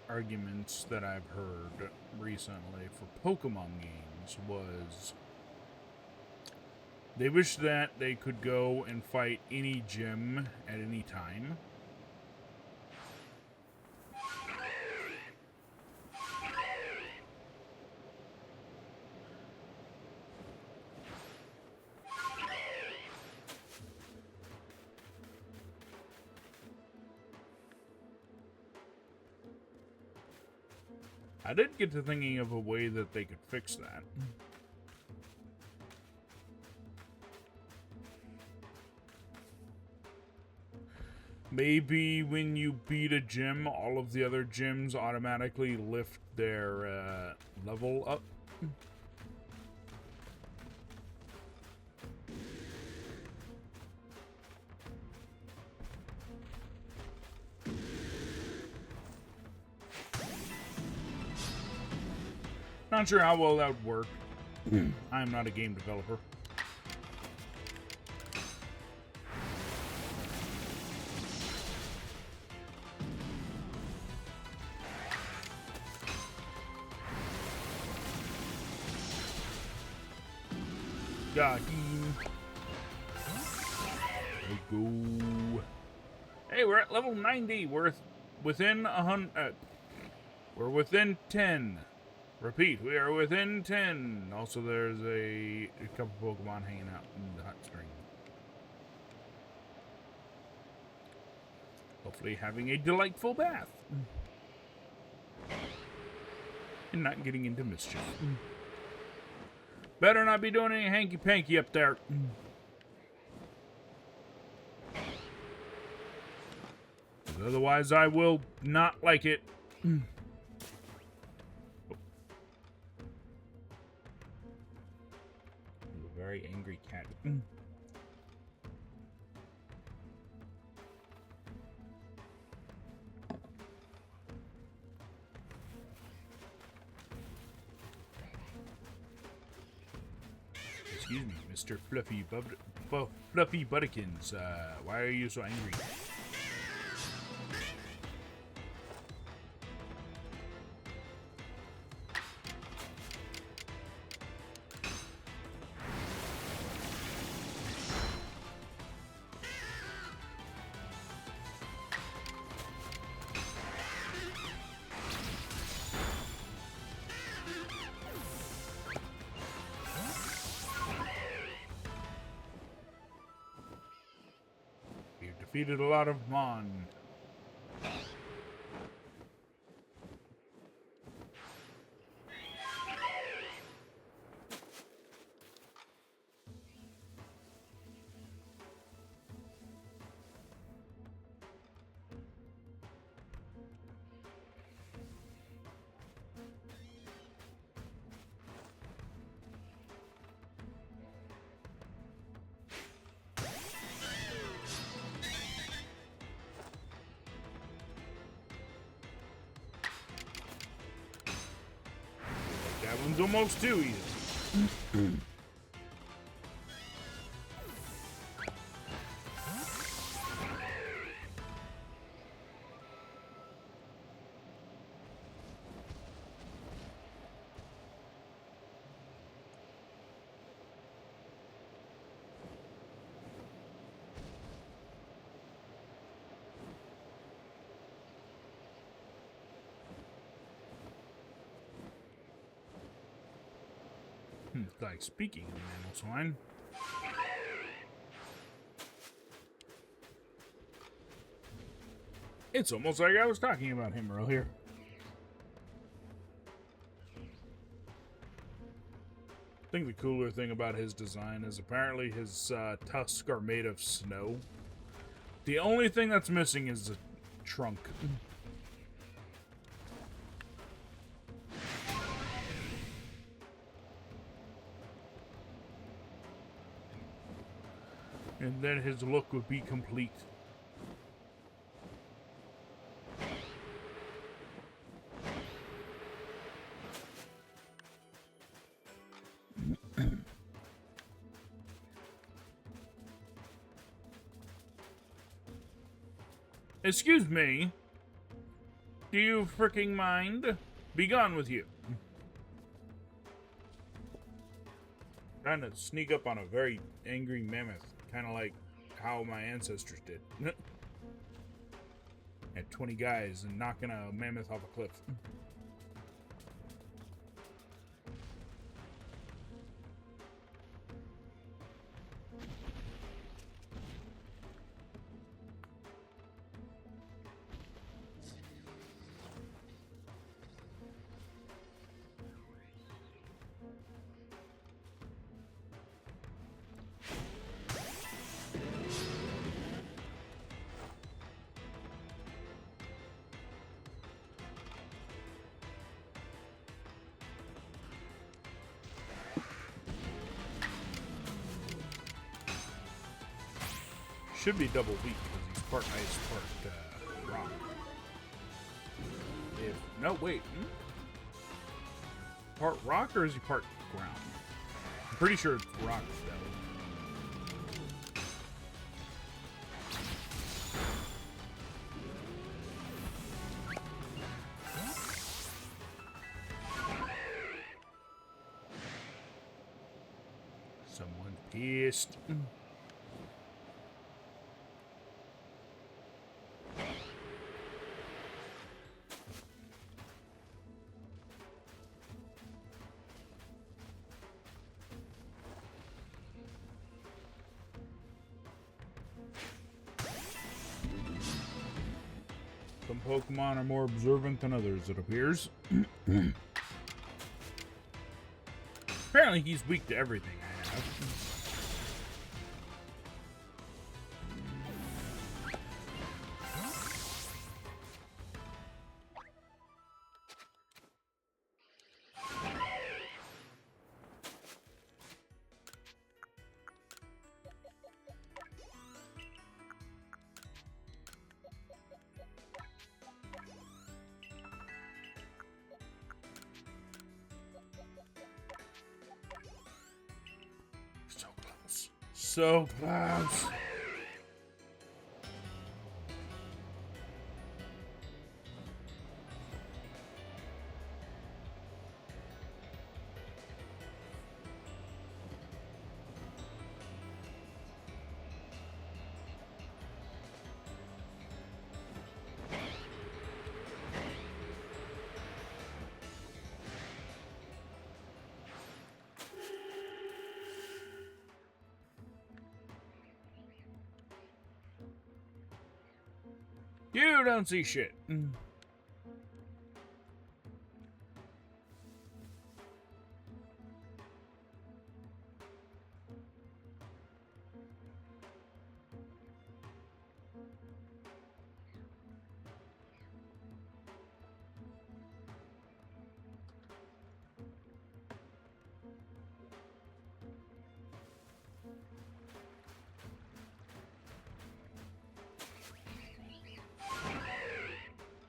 arguments that I've heard recently for Pokemon games was they wish that they could go and fight any gym at any time. I did get to thinking of a way that they could fix that. Maybe when you beat a gym, all of the other gyms automatically lift their level up. Not sure how well that would work. I am not a game developer. Got him. There we go. Hey, we're at level 90. We're within 100. We're within 10. Repeat, we are within 10. Also, there's a couple Pokemon hanging out in the hot spring. Hopefully having a delightful bath. And not getting into mischief. Better not be doing any hanky-panky up there. Otherwise, I will not like it. Very angry cat. Excuse me, Mr. Fluffy Buttykins. Why are you so angry? Defeated a lot of Mon. That one's almost too easy. Like speaking of mammal swine. It's almost like I was talking about him earlier. I think the cooler thing about his design is apparently his tusks are made of snow. The only thing that's missing is the trunk. And then his look would be complete. Excuse me. Do you freaking mind? Be gone with you. Trying to sneak up on a very angry mammoth. Kind of like how my ancestors did. Had 20 guys and knocking a mammoth off a cliff. Should be double weak because he's part ice, part rock. If no, wait, part rock or is he part ground? I'm pretty sure it's rock though. Someone's pissed. Some Pokemon are more observant than others, it appears. Apparently he's weak to everything I have. So close. So close. You don't see shit.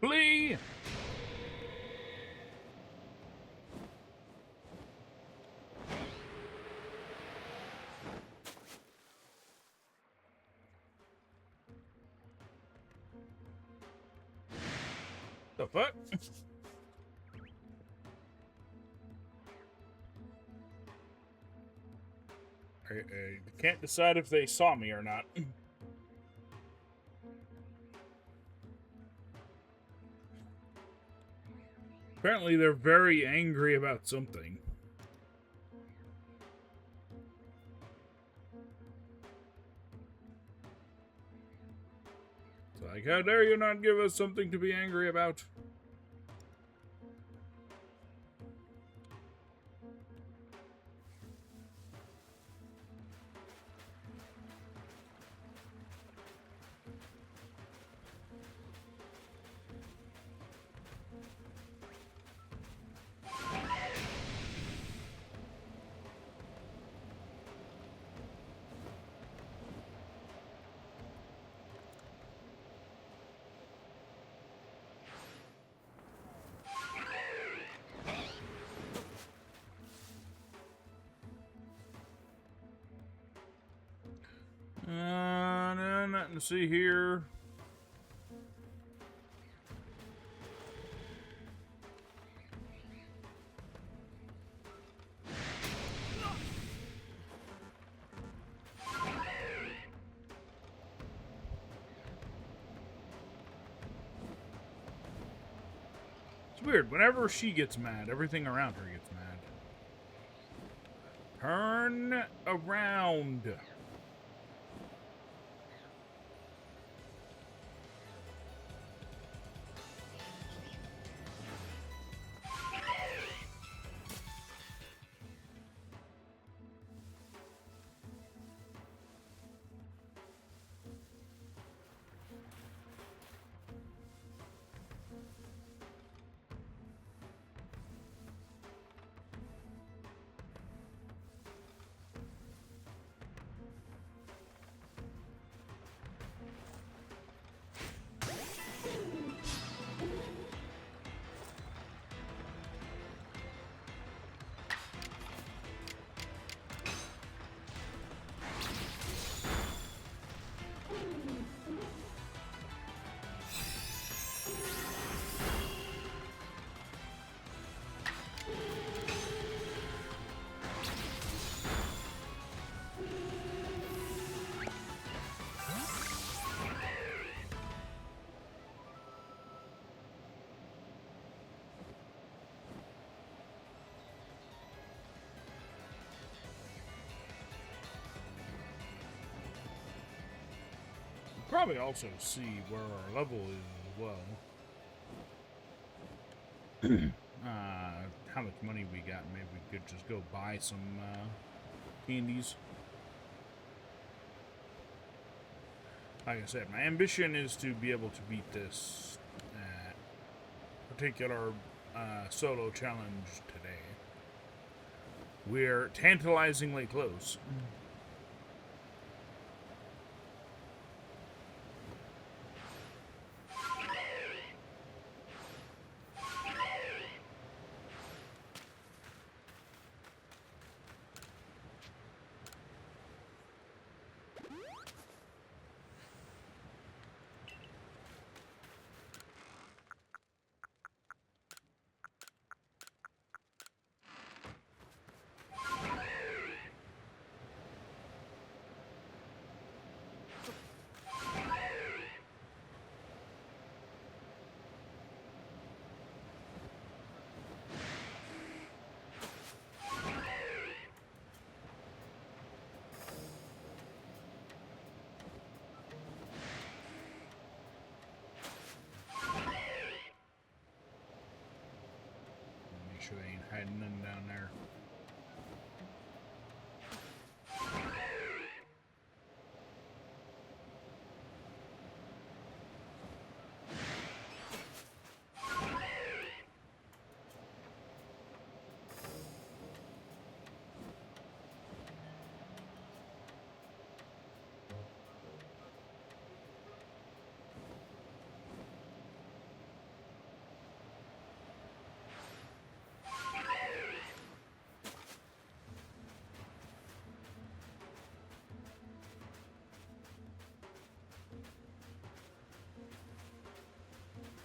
Flee! The fuck? I can't decide if they saw me or not. Apparently they're very angry about something. Like, how dare you not give us something to be angry about? No, nothing to see here. It's weird. Whenever she gets mad, everything around her gets mad. Turn around. Probably also see where our level is as well. How much money we got? Maybe we could just go buy some candies. Like I said, my ambition is to be able to beat this particular solo challenge today. We're tantalizingly close. Sure they ain't hiding nothing down there.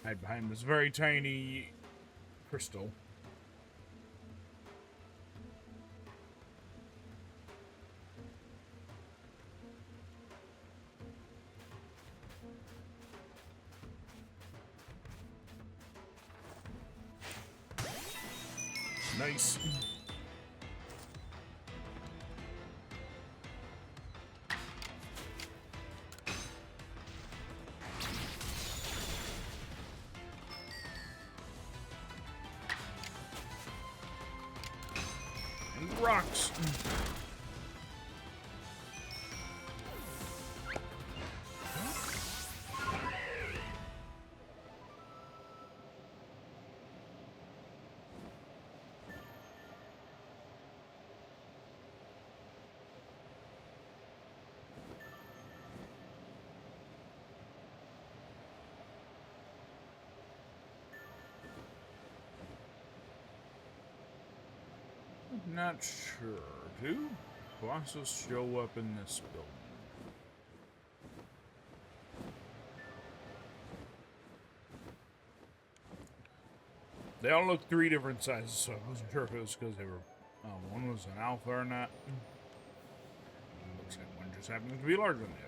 Hide behind this very tiny crystal. Nice. rocks. Not sure. Do bosses show up in this building? They all look 3 different sizes, so I wasn't sure if it was because they were. One was an alpha or not. Looks like one just happens to be larger than the other.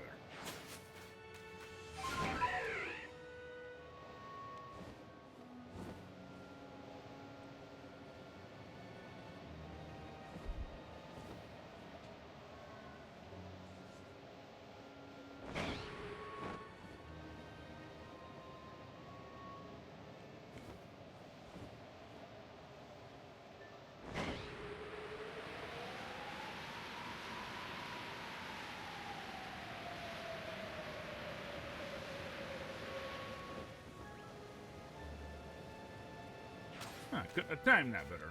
Huh, couldn't have timed that better.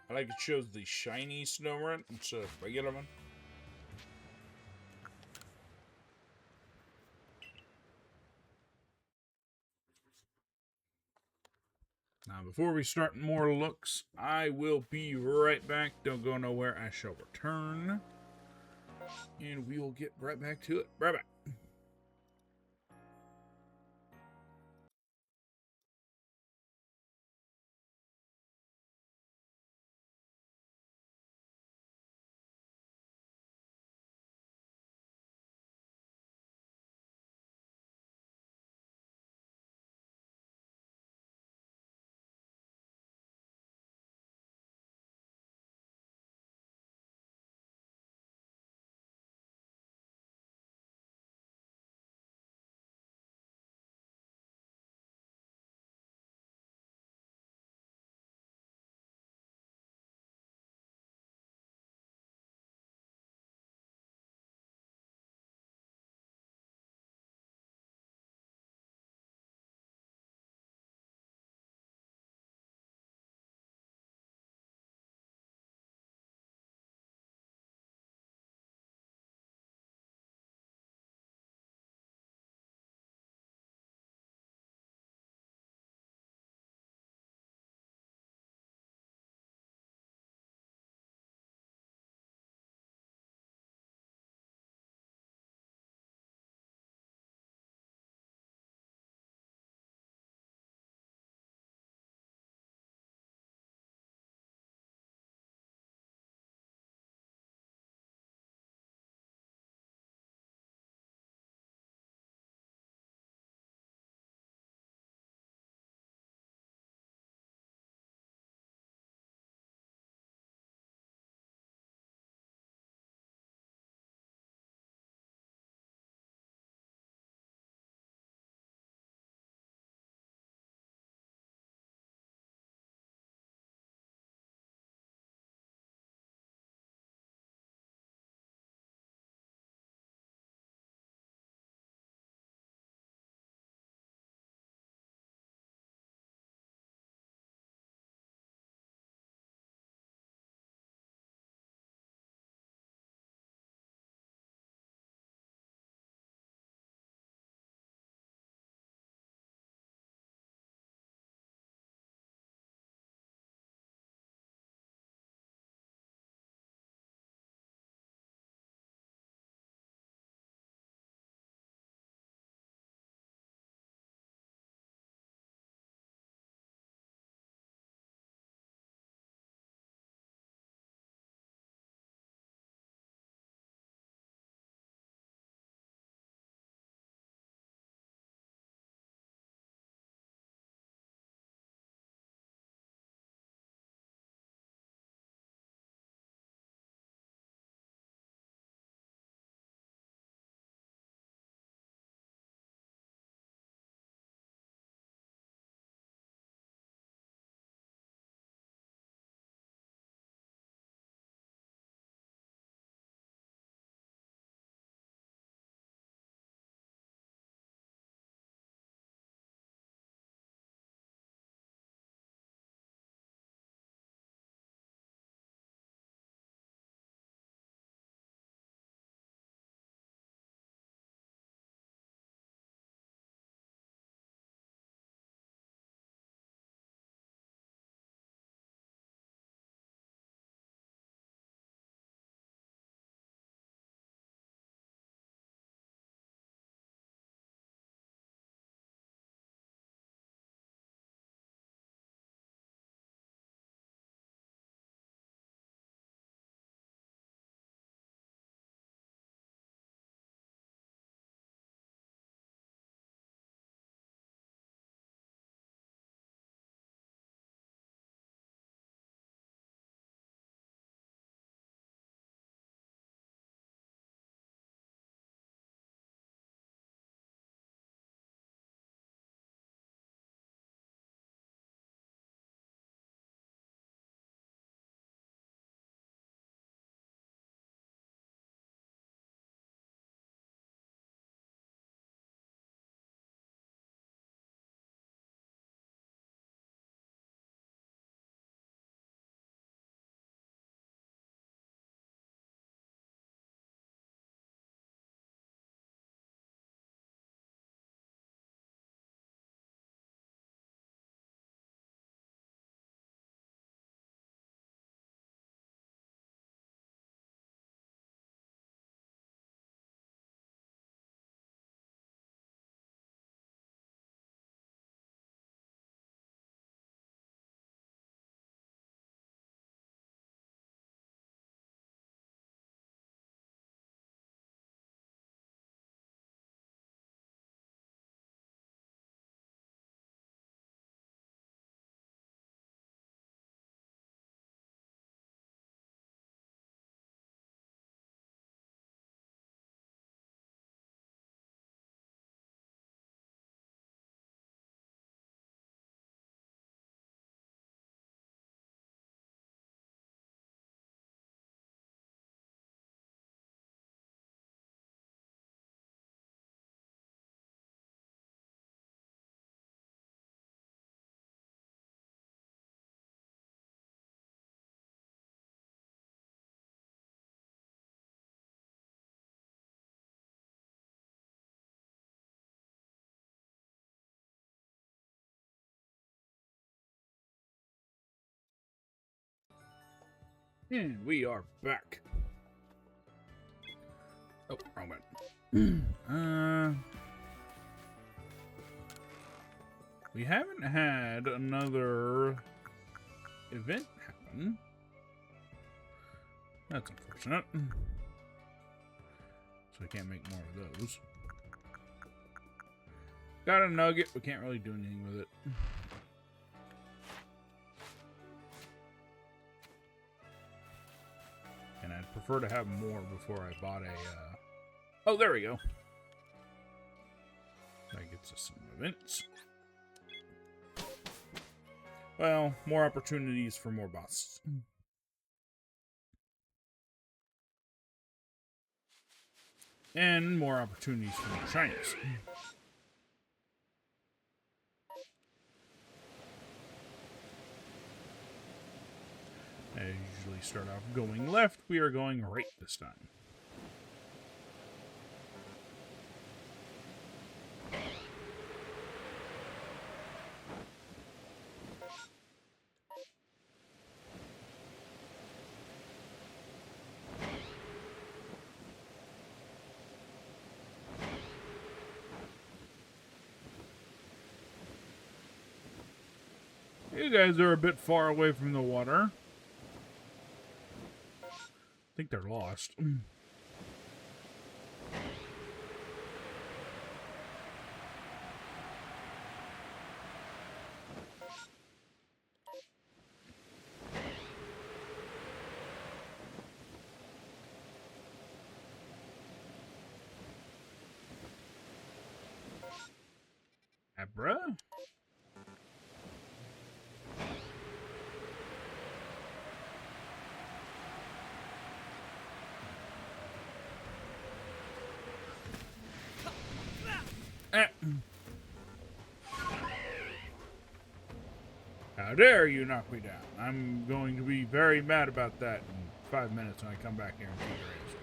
I like it shows the shiny Snorunt instead of regular one. Now, before we start more looks, I will be right back. Don't go nowhere. I shall return. And we will get right back to it. Right back. And we are back. Oh, wrong one. We haven't had another event happen. That's unfortunate. So we can't make more of those. Got a nugget, but can't really do anything with it. And I'd prefer to have more before I bought a... Oh, there we go. That gets us some events. Well, more opportunities for more bosses. And more opportunities for more shinies. I usually start off going left. We are going right this time. You guys are a bit far away from the water. I think they're lost. Abra? How dare you knock me down? I'm going to be very mad about that in 5 minutes when I come back here and see your ass.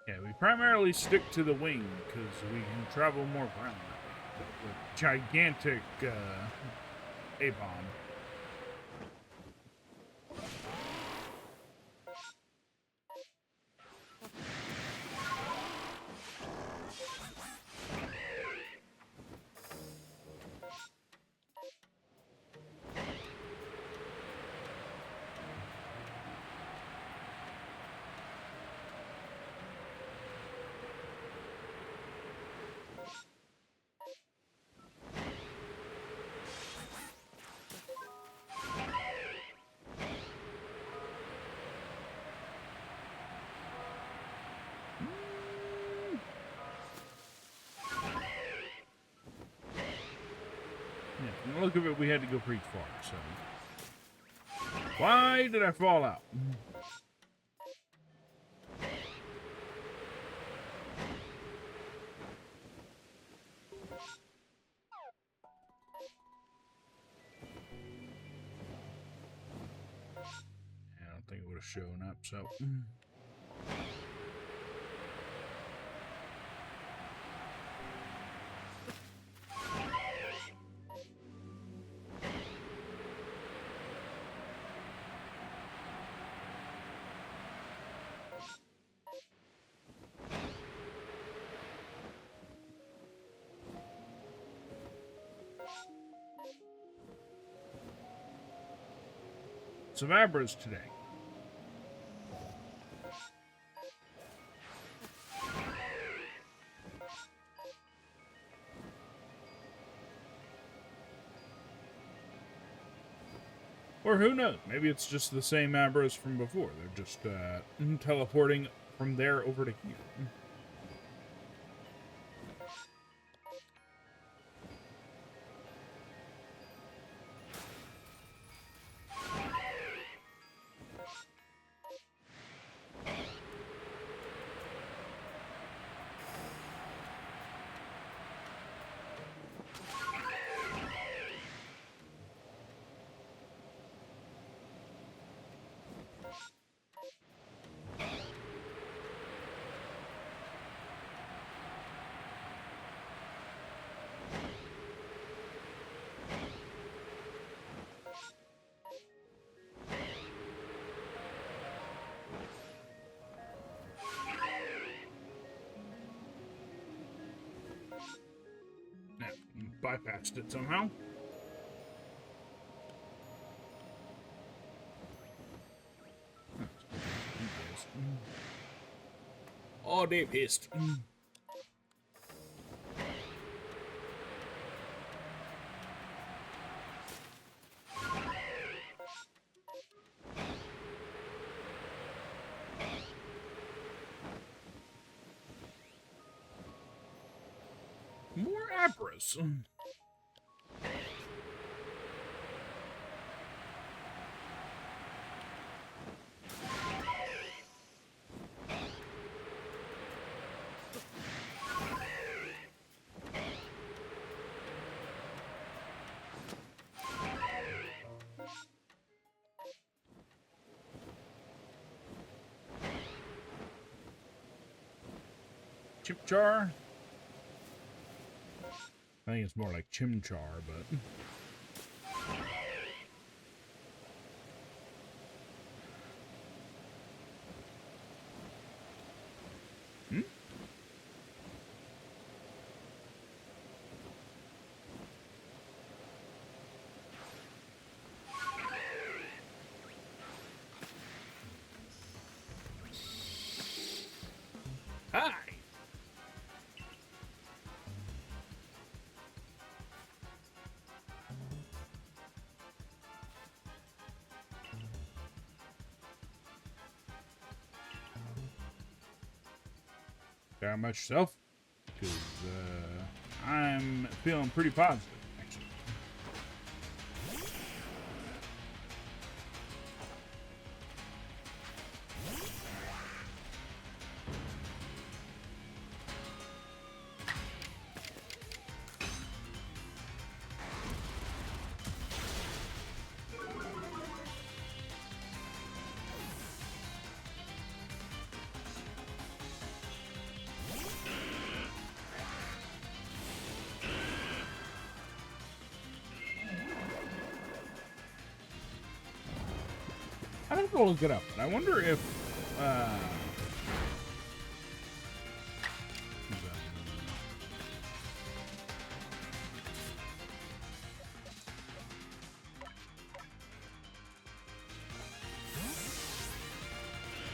Yeah, we primarily stick to the wing because we can travel more ground. The gigantic A-bomb. Yeah, from the look of it, we had to go pretty far, so... Why did I fall out? I don't think it would have shown up, so... Some Abras today. Or who knows? Maybe it's just the same Abras from before. They're just teleporting from there over to here. Now, bypassed it somehow. Oh, they pissed. More Abras. Chipchar? I think it's more like Chimchar, but... Hmm? Hi! How about yourself? Because I'm feeling pretty positive, actually. I don't know, look it up, but I wonder if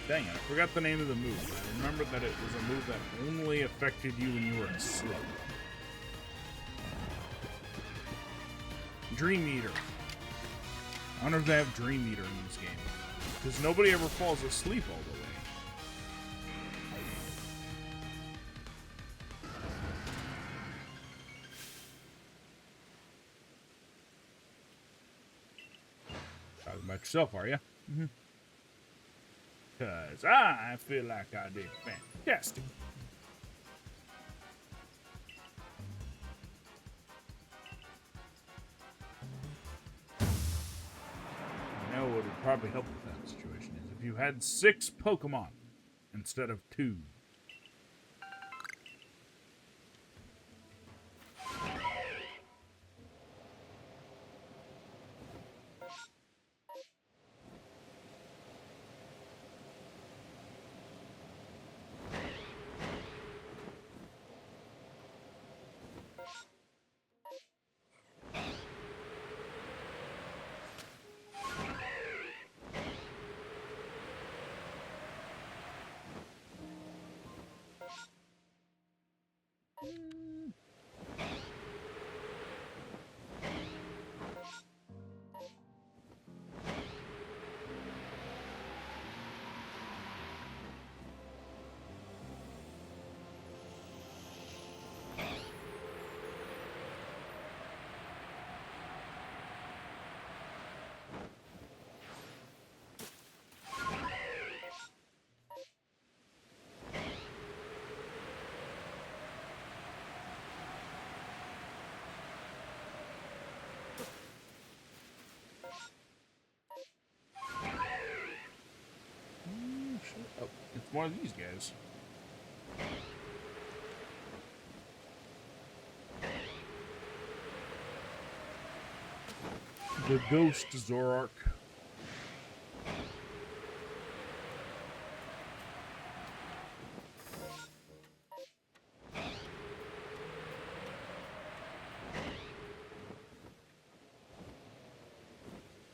dang it, I forgot the name of the move. I remember that it was a move that only affected you when you were asleep. Dream Eater. I wonder if they have Dream Eater in this game. Because nobody ever falls asleep all the way. Talking about yourself, are you? Because I feel like I did fantastic. You know what would probably help with that situation is if you had 6 Pokemon instead of 2. one of these guys. The Ghost Zorark.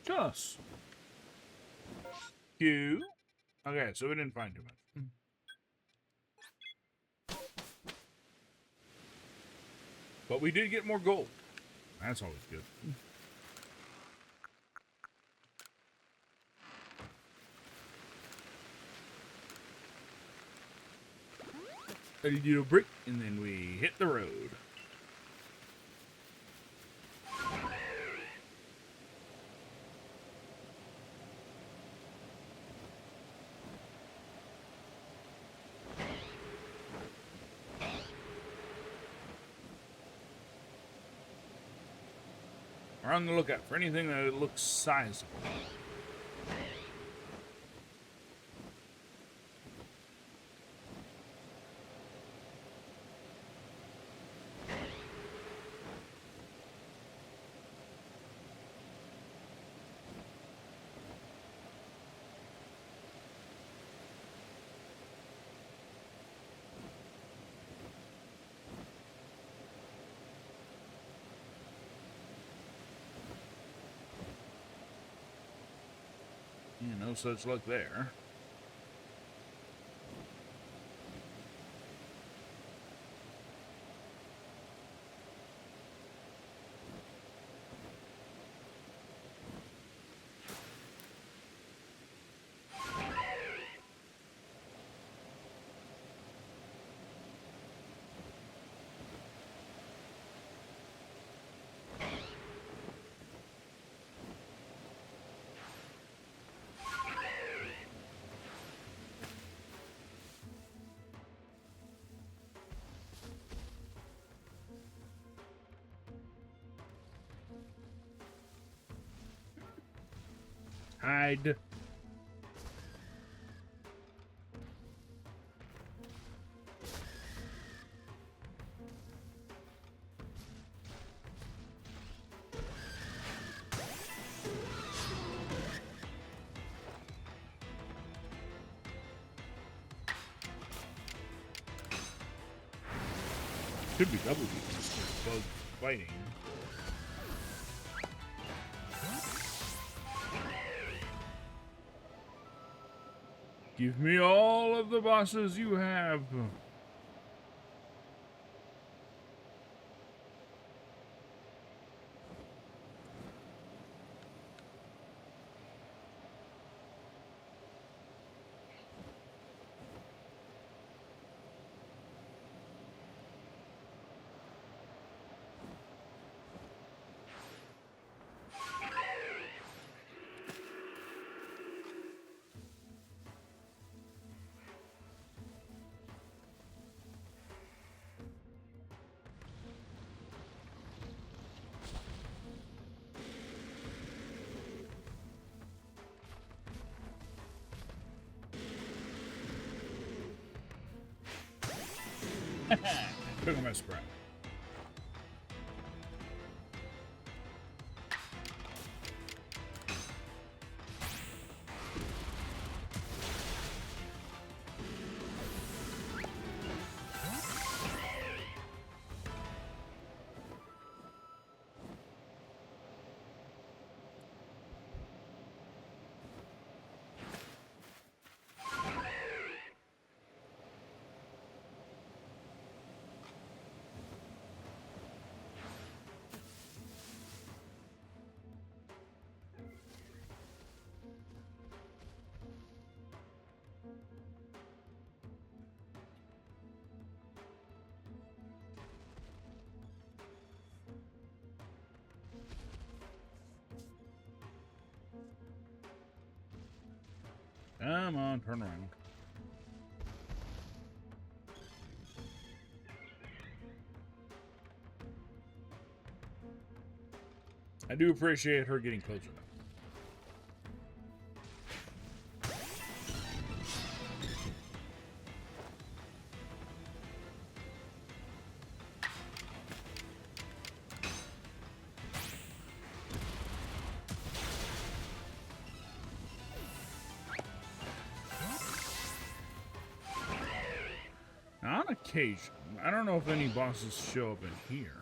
Us. Q. Okay, so we didn't find too much. But we did get more gold. That's always good. Ready to do a break, and then we hit the road. We're on the lookout for anything that looks sizable. No such luck there. Hide. Could be double defense for bug fighting. Give me all of the bosses you have. Took him by surprise. Come on, turn around. I do appreciate her getting closer now. location. I don't know if any bosses show up in here.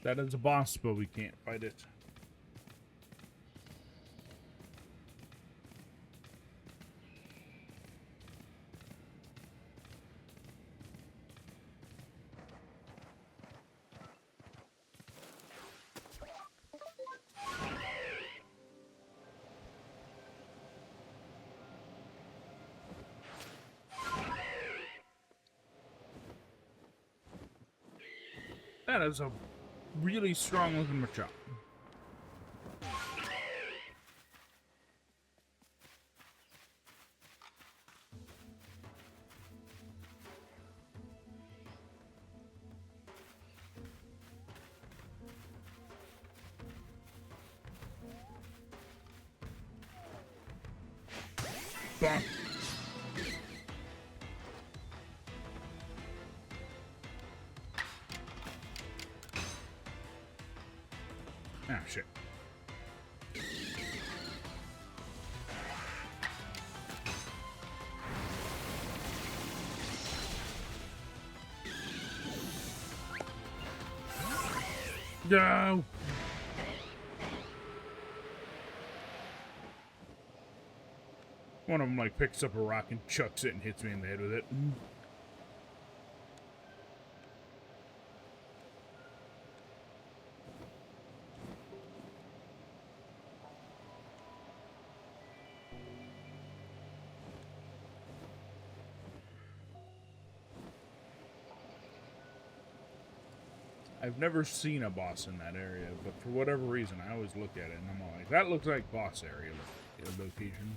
That is a boss, but we can't fight it. That is a really strong looking Machop. Bonk. Ah, shit. No! One of them, like, picks up a rock and chucks it and hits me in the head with it. I've never seen a boss in that area, but for whatever reason, I always look at it and I'm all like, that looks like boss area location.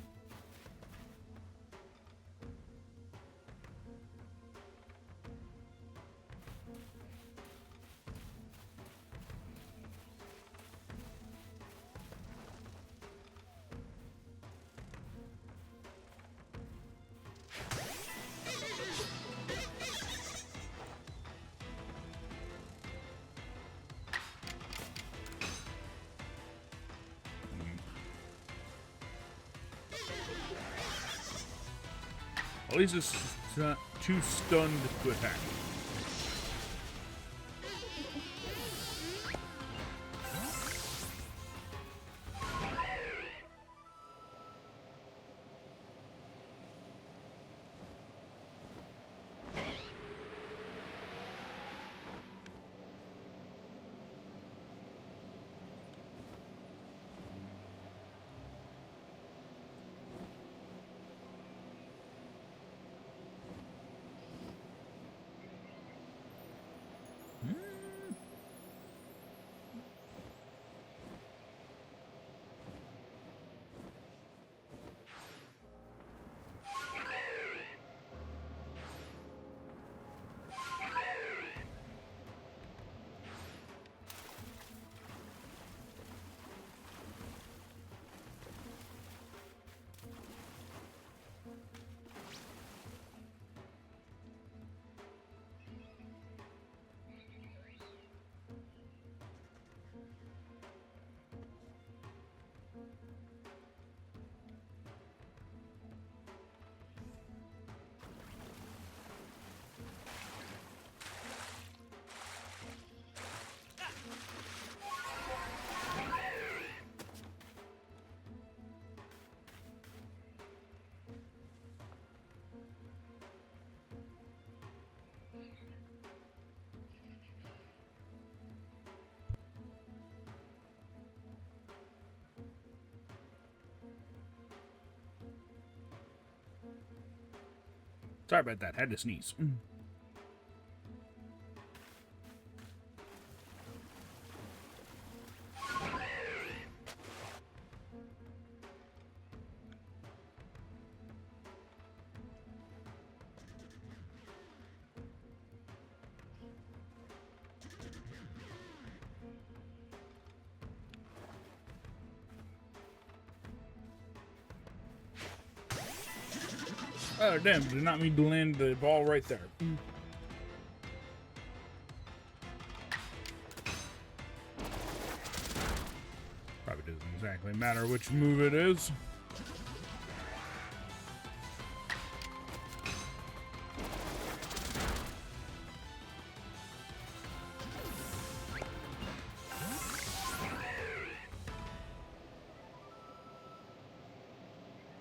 At least it's too stunned to attack. Sorry about that. Had to sneeze. Oh, damn, did not mean to land the ball right there. Probably doesn't exactly matter which move it is.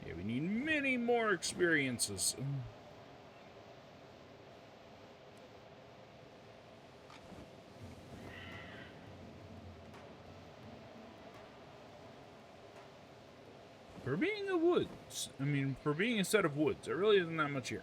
Yeah, we need many more experiences. For being a woods, for being a set of woods, there really isn't that much here.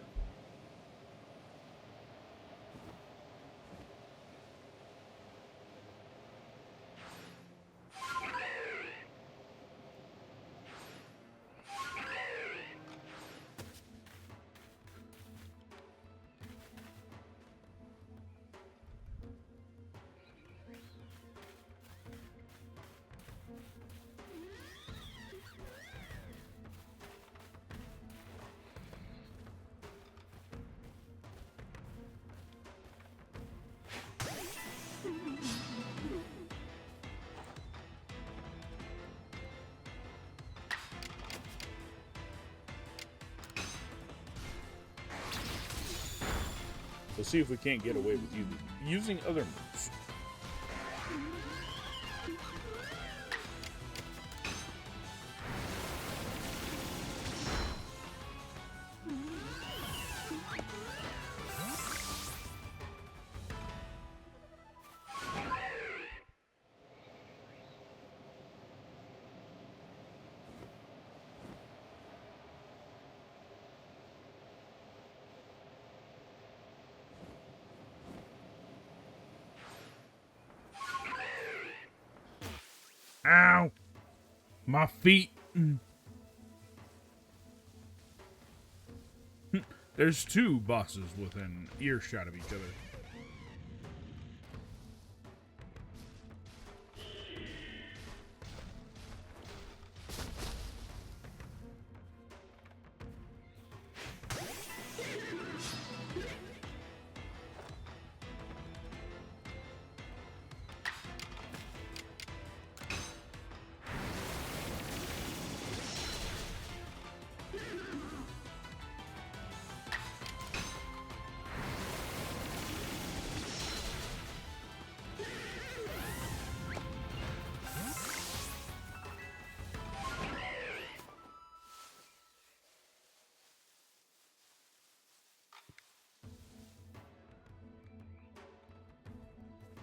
We'll see if we can't get away with you using other moves. Ow! My feet. There's two bosses within earshot of each other.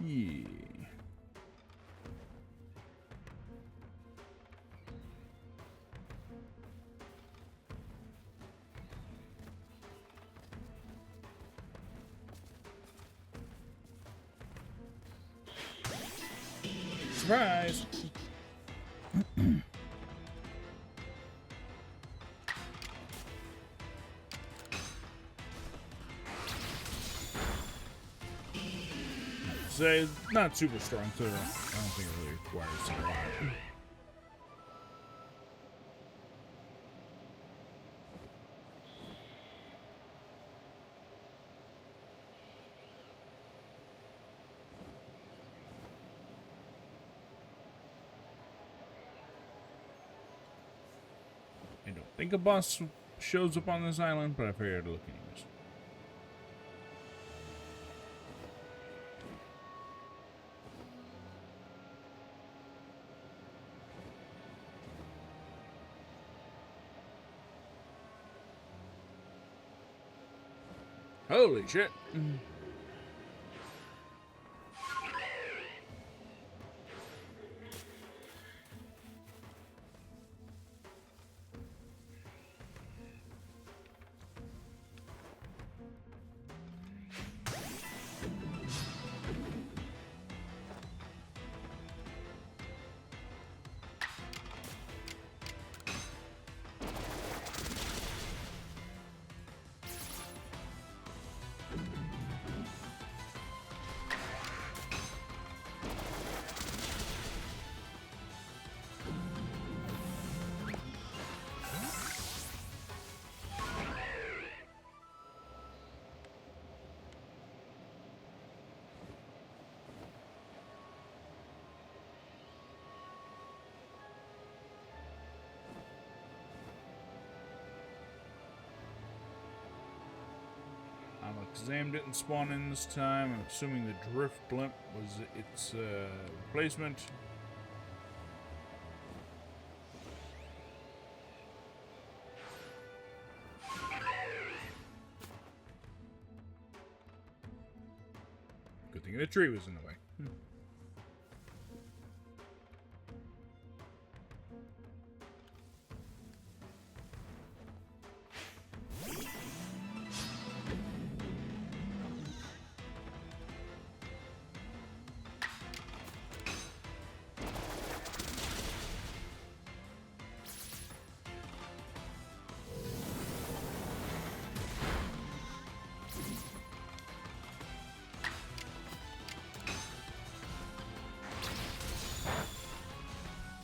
Yeah. Surprise! So, not super strong, so I don't think it really requires a lot. I don't think a boss shows up on this island, but I figured I'd look anyways. Holy shit. Exam didn't spawn in this time. I'm assuming the drift blimp was its replacement. Good thing the tree was in the way.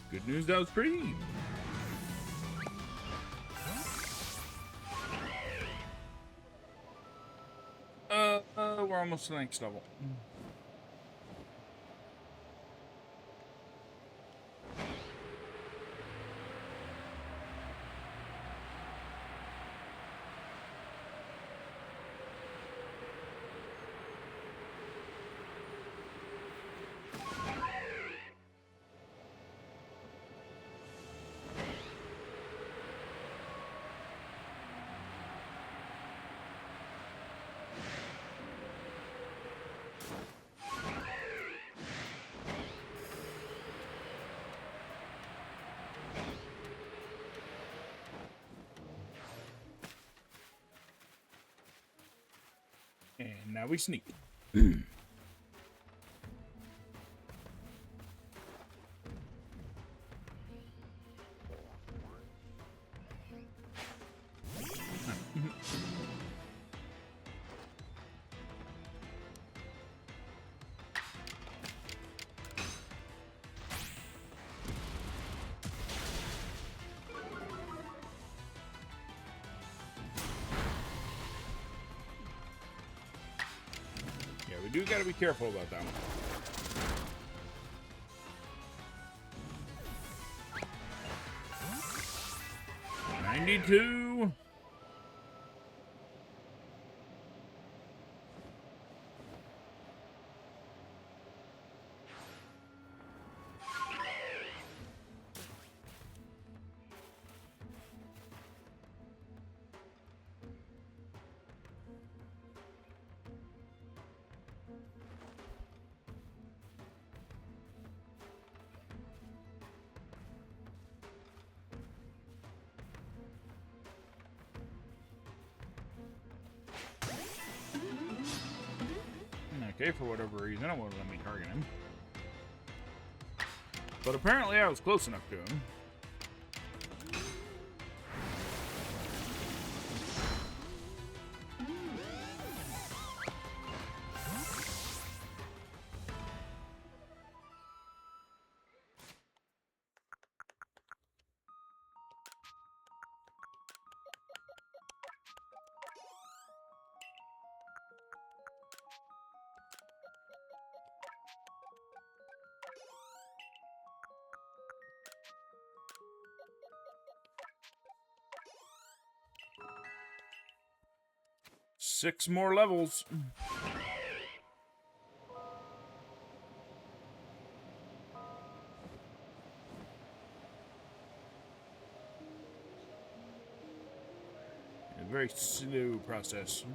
Good news, that was pretty easy. We're almost to the next level. And now we sneak. We do gotta be careful about that one. 92. Okay, for whatever reason, it won't let me target him. But apparently I was close enough to him. Six more levels. A very slow process.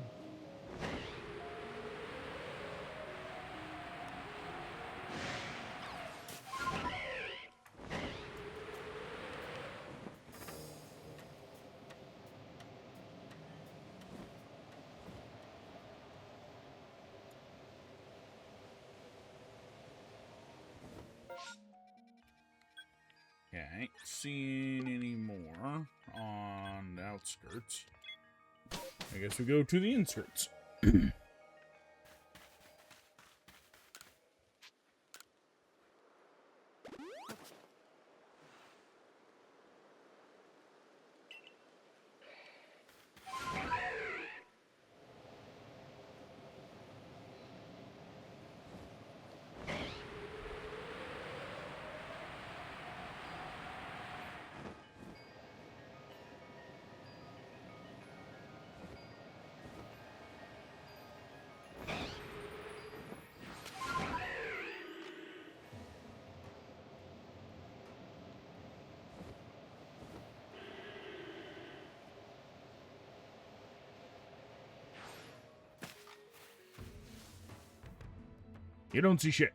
Yeah, I ain't seeing any more on the outskirts. I guess we go to the inskirts. You don't see shit.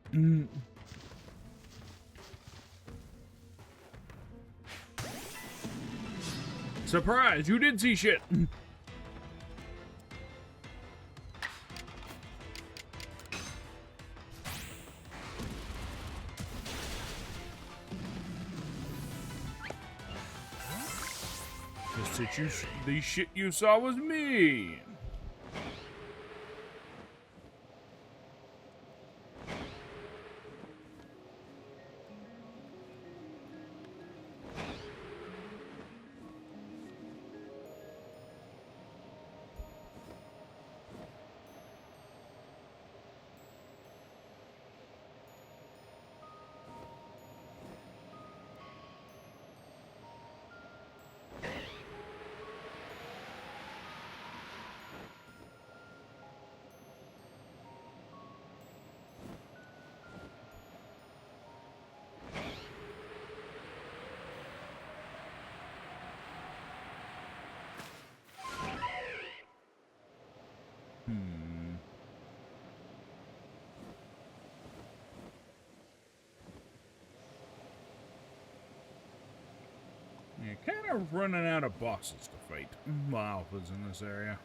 Surprise, you did see shit. The shit you saw was me. Yeah, kind of running out of bosses to fight. Alphas in this area.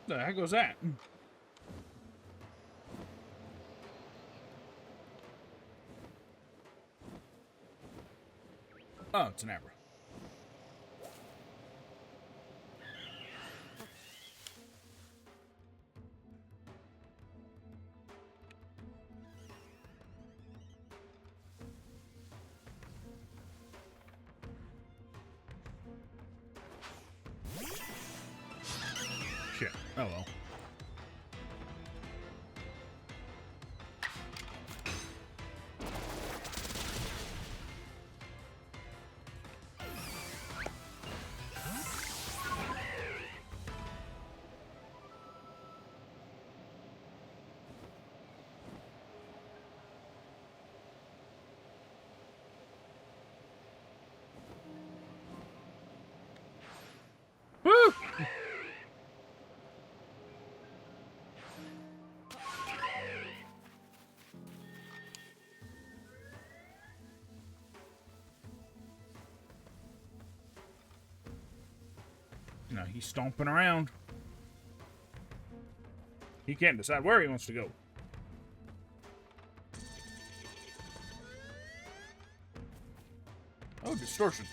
The heck was that? Oh, it's an Abra. Shit. Oh well. Woo! No, he's stomping around. He can't decide where he wants to go. Oh, distortion.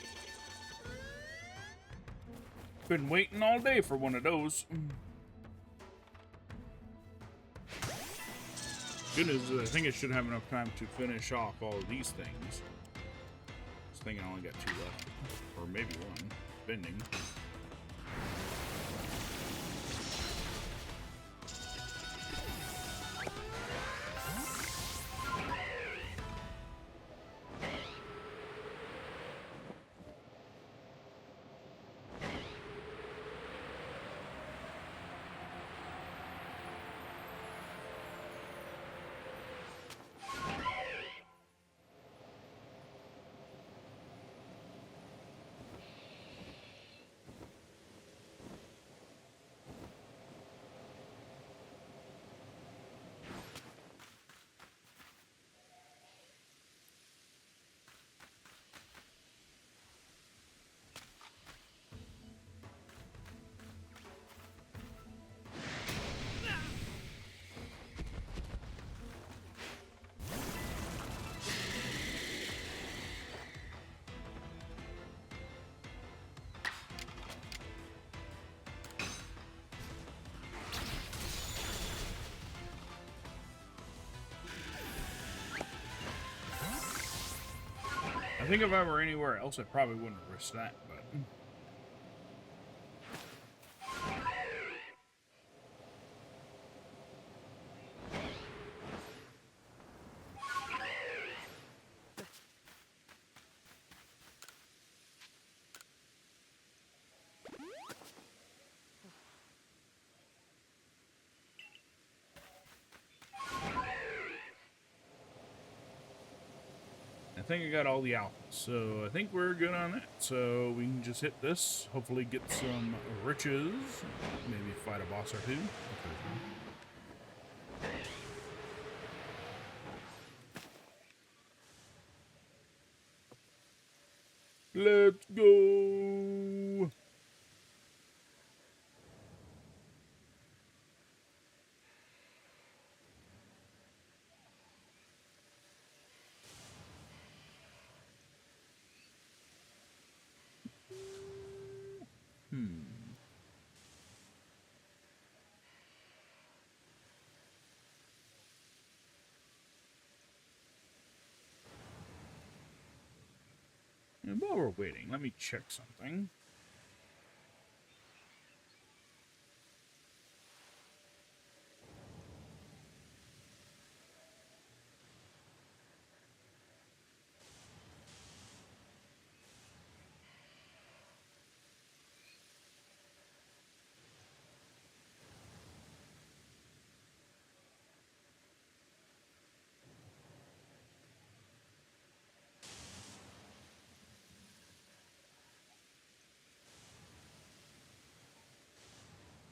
Been waiting all day for one of those. Good news is I think I should have enough time to finish off all of these things. I was thinking I only got 2 left. Or maybe 1. Bending. I think if I were anywhere else, I probably wouldn't risk that, but... think I got all the alphas, so I think we're good on that. So we can just hit this, hopefully get some riches, maybe fight a boss or two. Let's go! And while we're waiting, let me check something.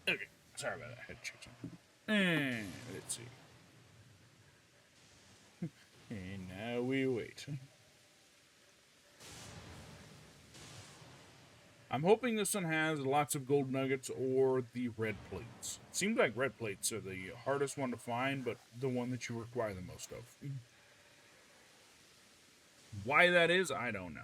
Okay, sorry about that. I had to check something. And let's see. And now we wait. I'm hoping this one has lots of gold nuggets or the red plates. It seems like red plates are the hardest one to find, but the one that you require the most of. Why that is, I don't know.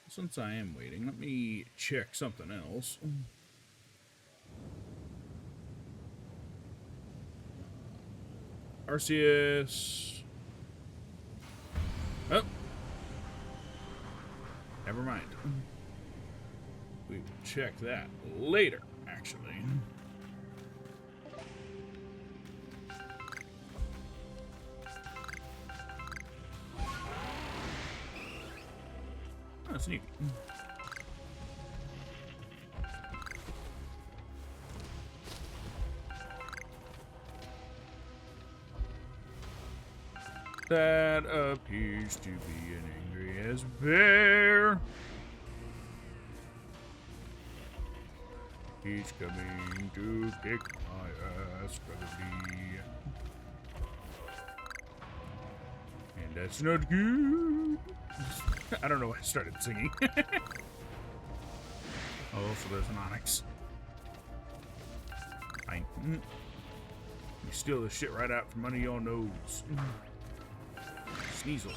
Since I am waiting, let me check something else. Arceus. Oh. Never mind. We will check that later, actually. Oh, that's neat. That appears to be an angry as bear. He's coming to kick my ass, probably. And that's not good. I don't know why I started singing. Oh, so there's an Onyx. Fine. You steal the shit right out from under your nose. Sneasel.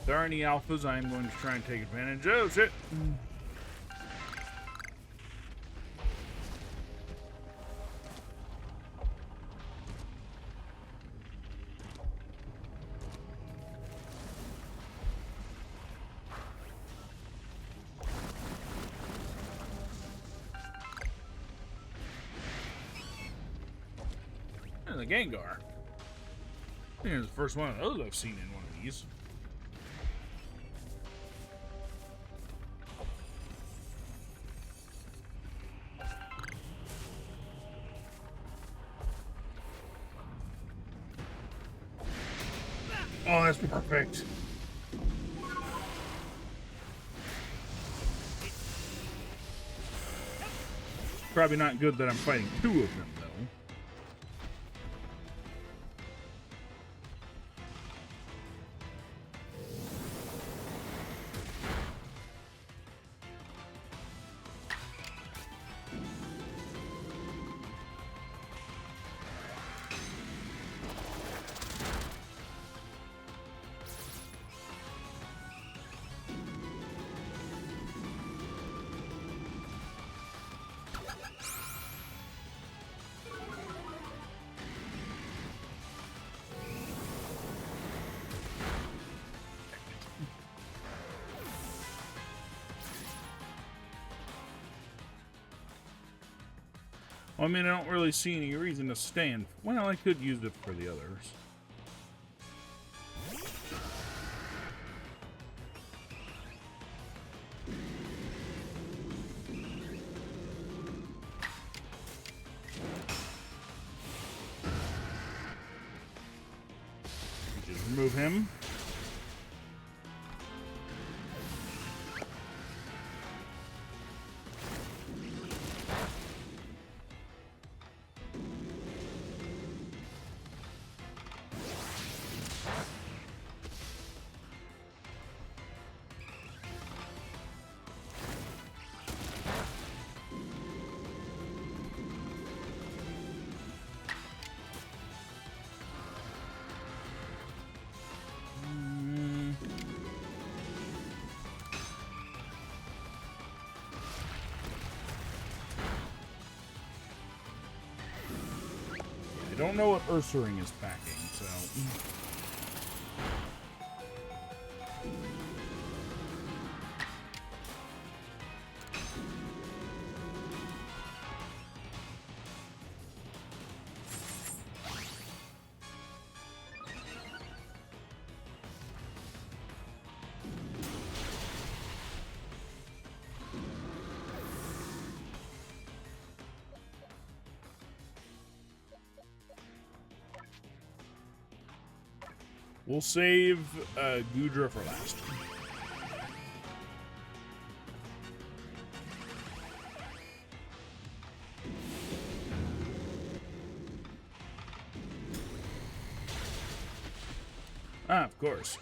If there are any alphas, I am going to try and take advantage of. Oh, shit. And the Gengar. I think it's the first one of those I've seen in one of these. Oh, that's perfect. Probably not good that I'm fighting two of them, though. Well, I mean, I don't really see any reason to stand. Well, I could use it for the others. Just remove him. I don't know what Ursaring is packing, so... We'll save Gudra for last. Ah, of course.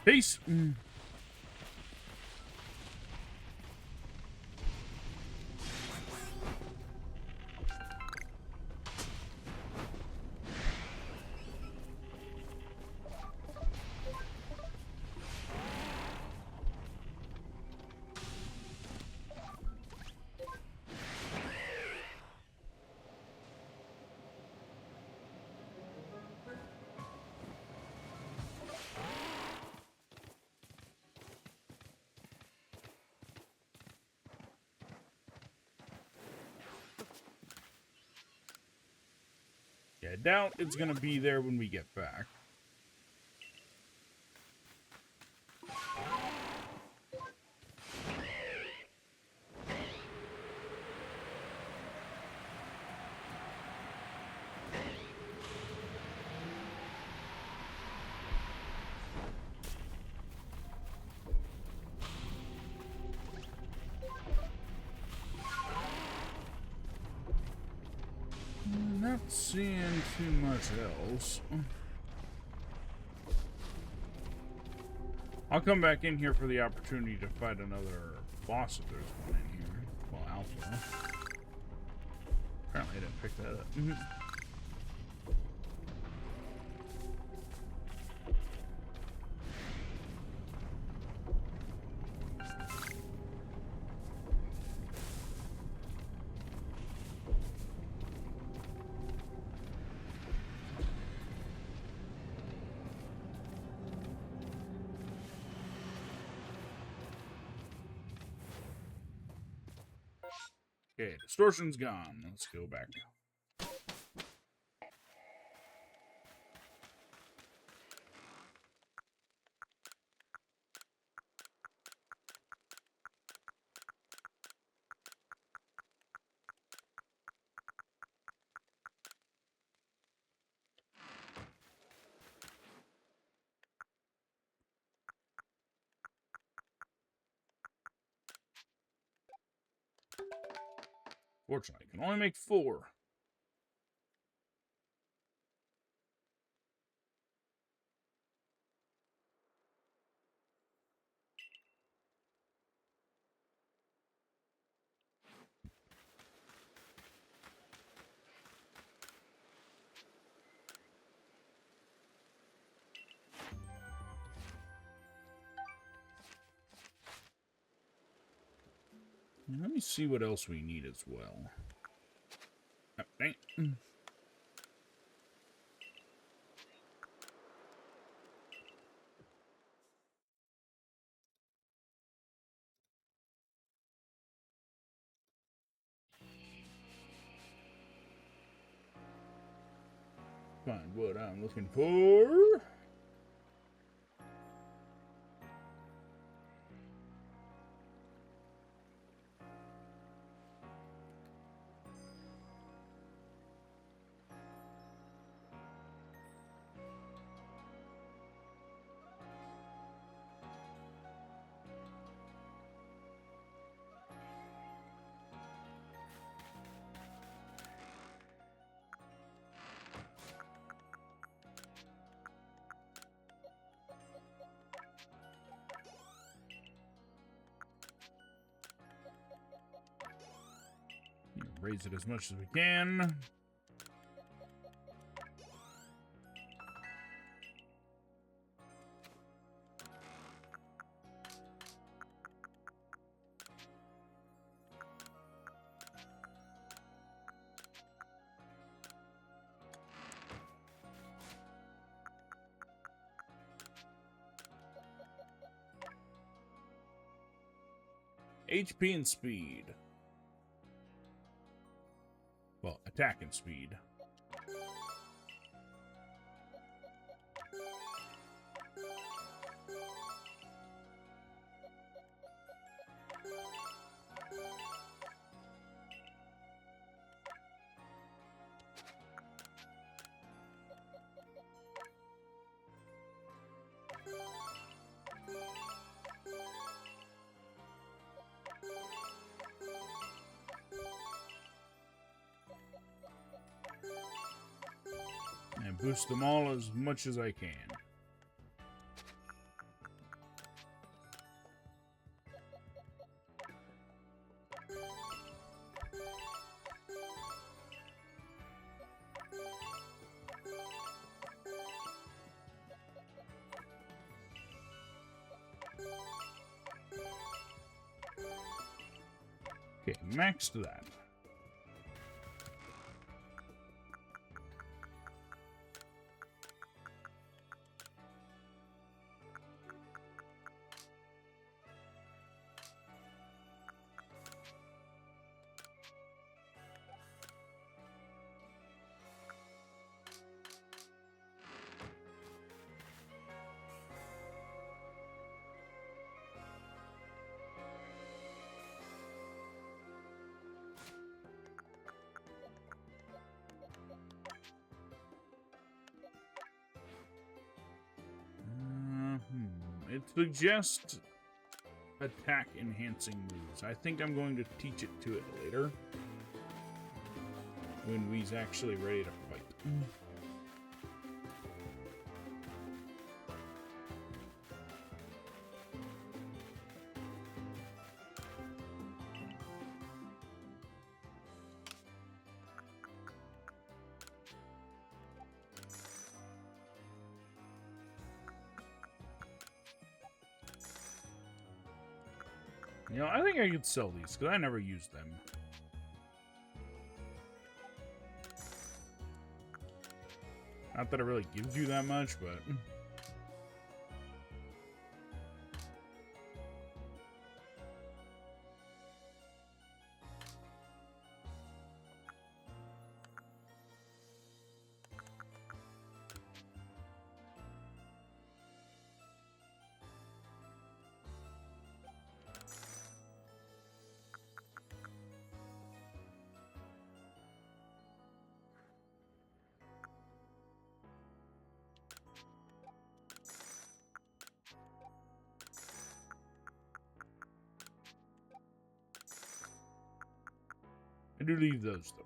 Peace. Yeah, I doubt it's gonna be there when we get back. Not seeing too much else. I'll come back in here for the opportunity to fight another boss if there's one in here. Well, Alpha. Apparently I didn't pick that up. Okay, distortion's gone. Let's go back. Fortunately, I can only make 4. Let me see what else we need as well. Oh, dang it. Find what I'm looking for. Raise it as much as we can. HP and speed. Well, attack and speed. And boost them all as much as I can. Okay, max to that. It suggests attack enhancing moves. I think I'm going to teach it to it later. When we's actually ready to fight. You know, I think I could sell these, because I never use them. Not that it really gives you that much, but... I do leave those, though.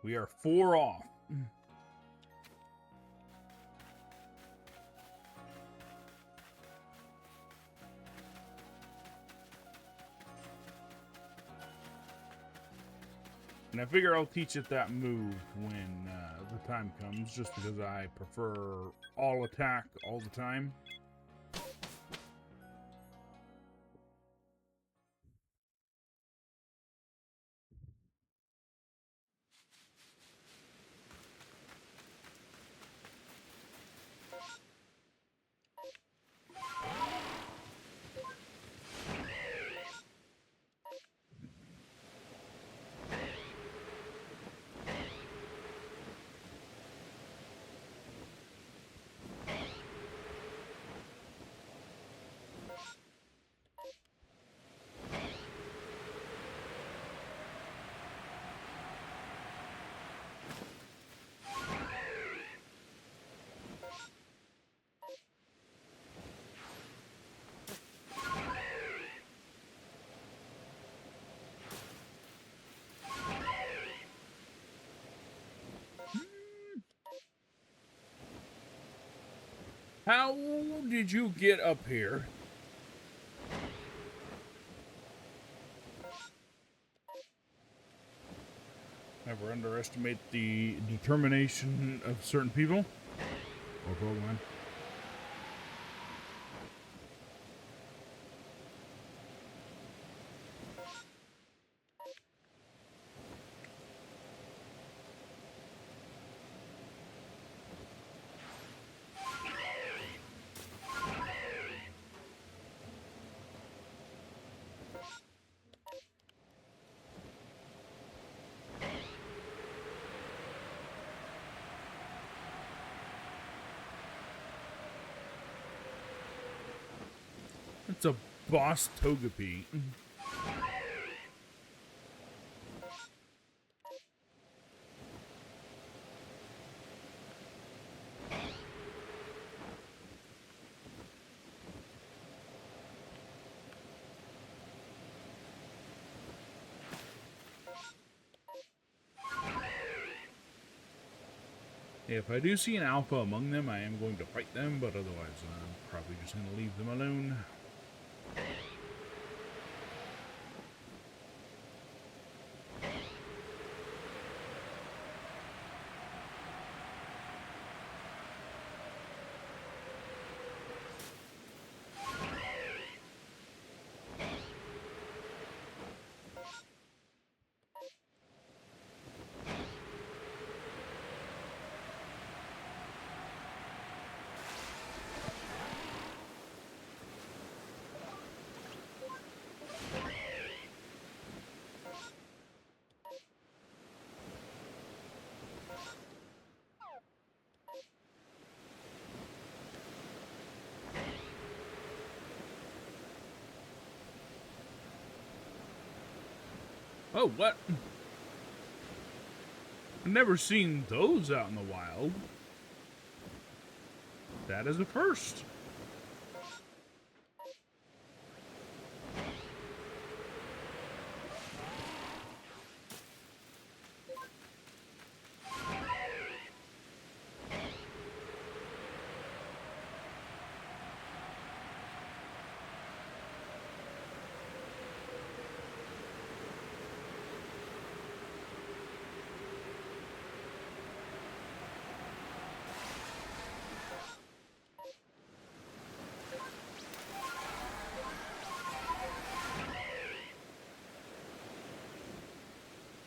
We are 4 off. And I figure I'll teach it that move when the time comes, just because I prefer all attack all the time. How did you get up here? Never underestimate the determination of certain people or Pokemon. It's a boss Togepi. If I do see an alpha among them, I am going to fight them, but otherwise I'm probably just going to leave them alone. Oh, what? I've never seen those out in the wild. That is a first.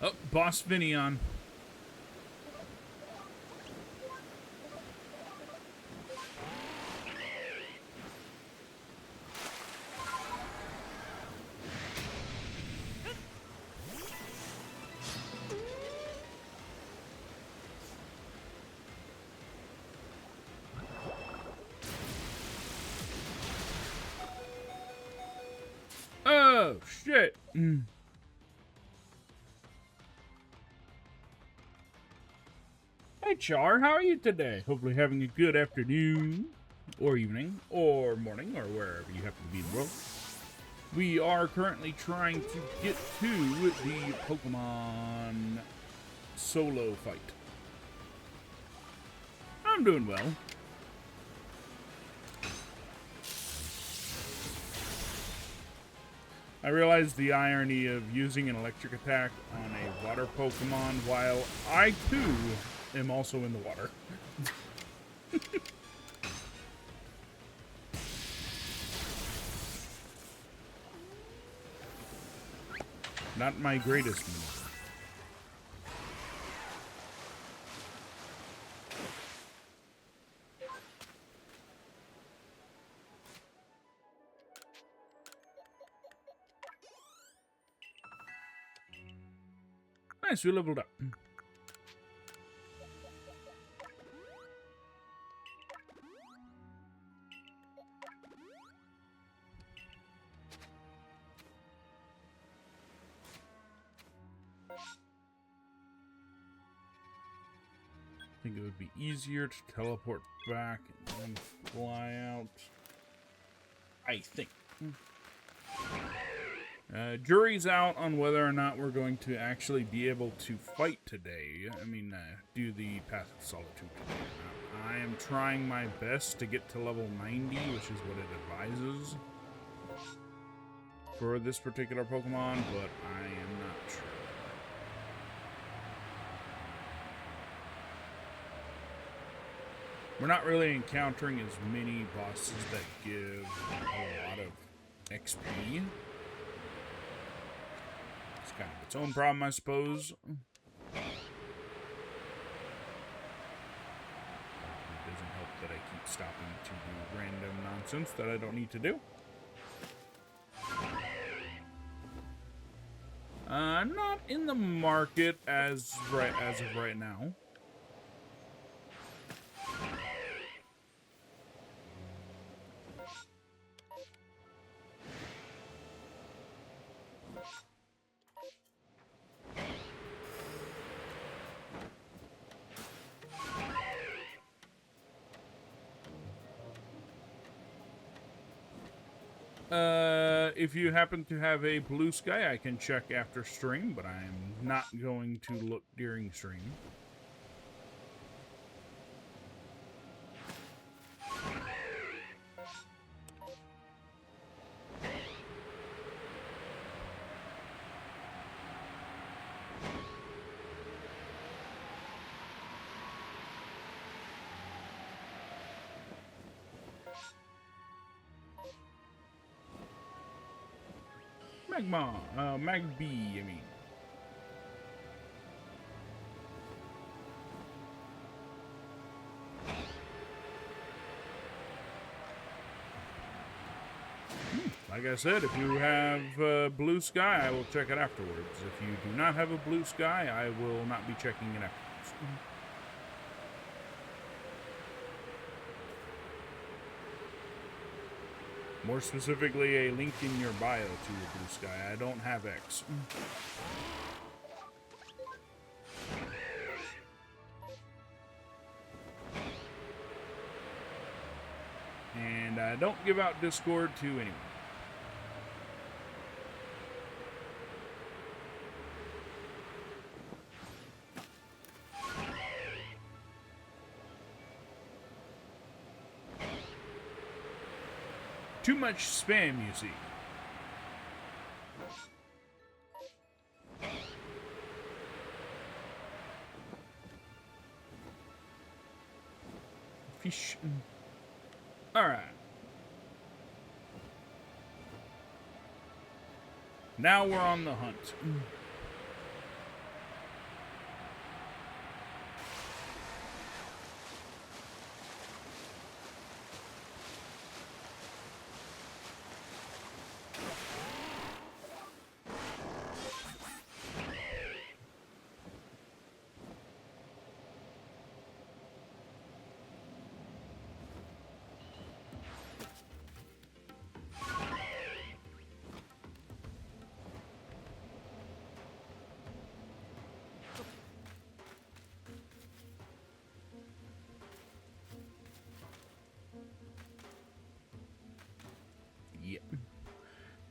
Oh, Boss Finion. Oh, shit. Hey, Char, how are you today? Hopefully having a good afternoon, or evening, or morning, or wherever you happen to be in the world. We are currently trying to get to the Pokemon solo fight. I'm doing well. I realize the irony of using an electric attack on a water Pokemon while I, too, am also in the water. Not my greatest maneuver. Nice, we leveled up. I think it would be easier to teleport back and then fly out. I think. Jury's out on whether or not we're going to actually be able to fight today. I mean, do the Path of Solitude today. I am trying my best to get to level 90, which is what it advises for this particular Pokemon, but I am not sure. We're not really encountering as many bosses that give a lot of XP. It's kind of its own problem, I suppose. It doesn't help that I keep stopping to do random nonsense that I don't need to do. I'm not in the market as of right now. If you happen to have a blue sky, I can check after stream, but I'm not going to look during stream. Magby, I mean. Like I said, if you have blue sky, I will check it afterwards. If you do not have a blue sky, I will not be checking it afterwards. More specifically, a link in your bio to your blue sky. I don't have X. And I don't give out Discord to anyone. Too much spam, you see. Fish. Alright. Now we're on the hunt.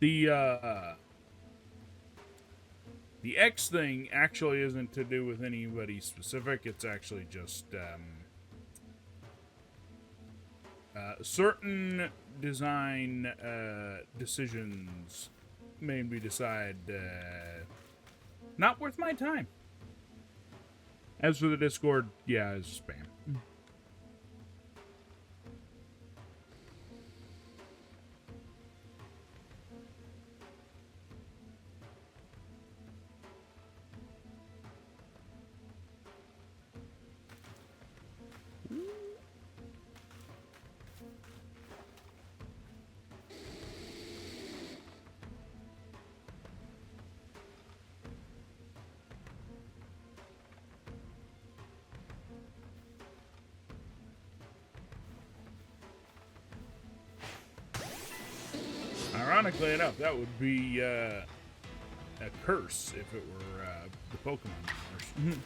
The X thing actually isn't to do with anybody specific. It's actually just certain design decisions made me decide not worth my time. As for the Discord, yeah, it's spam. Ironically enough, that would be a curse if it were the Pokemon universe.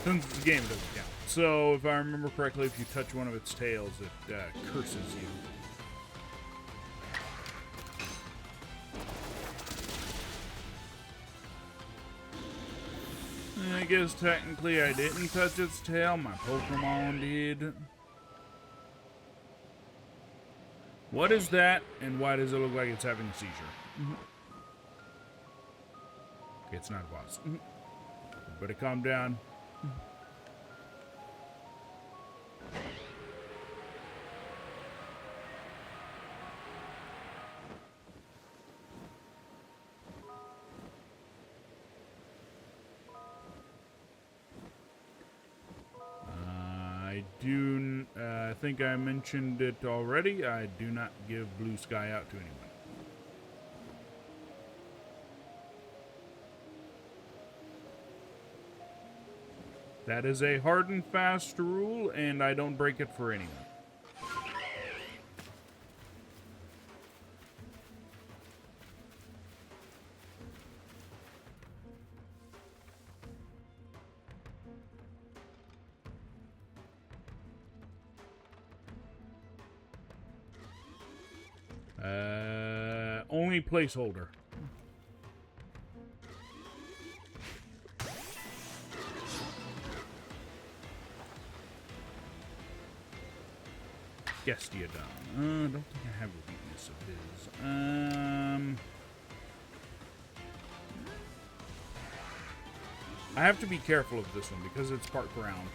Since it's a game, it doesn't count. So, if I remember correctly, if you touch one of its tails, it curses you. I guess technically I didn't touch its tail, my Pokemon did. What is that, and why does it look like it's having a seizure? Okay, it's not a boss. Better calm down. I think I mentioned it already. I do not give Blue Sky out to anyone. That is a hard and fast rule, and I don't break it for anyone. Only placeholder. Gestiodon. I don't think I have a weakness of his. I have to be careful of this one because it's part ground.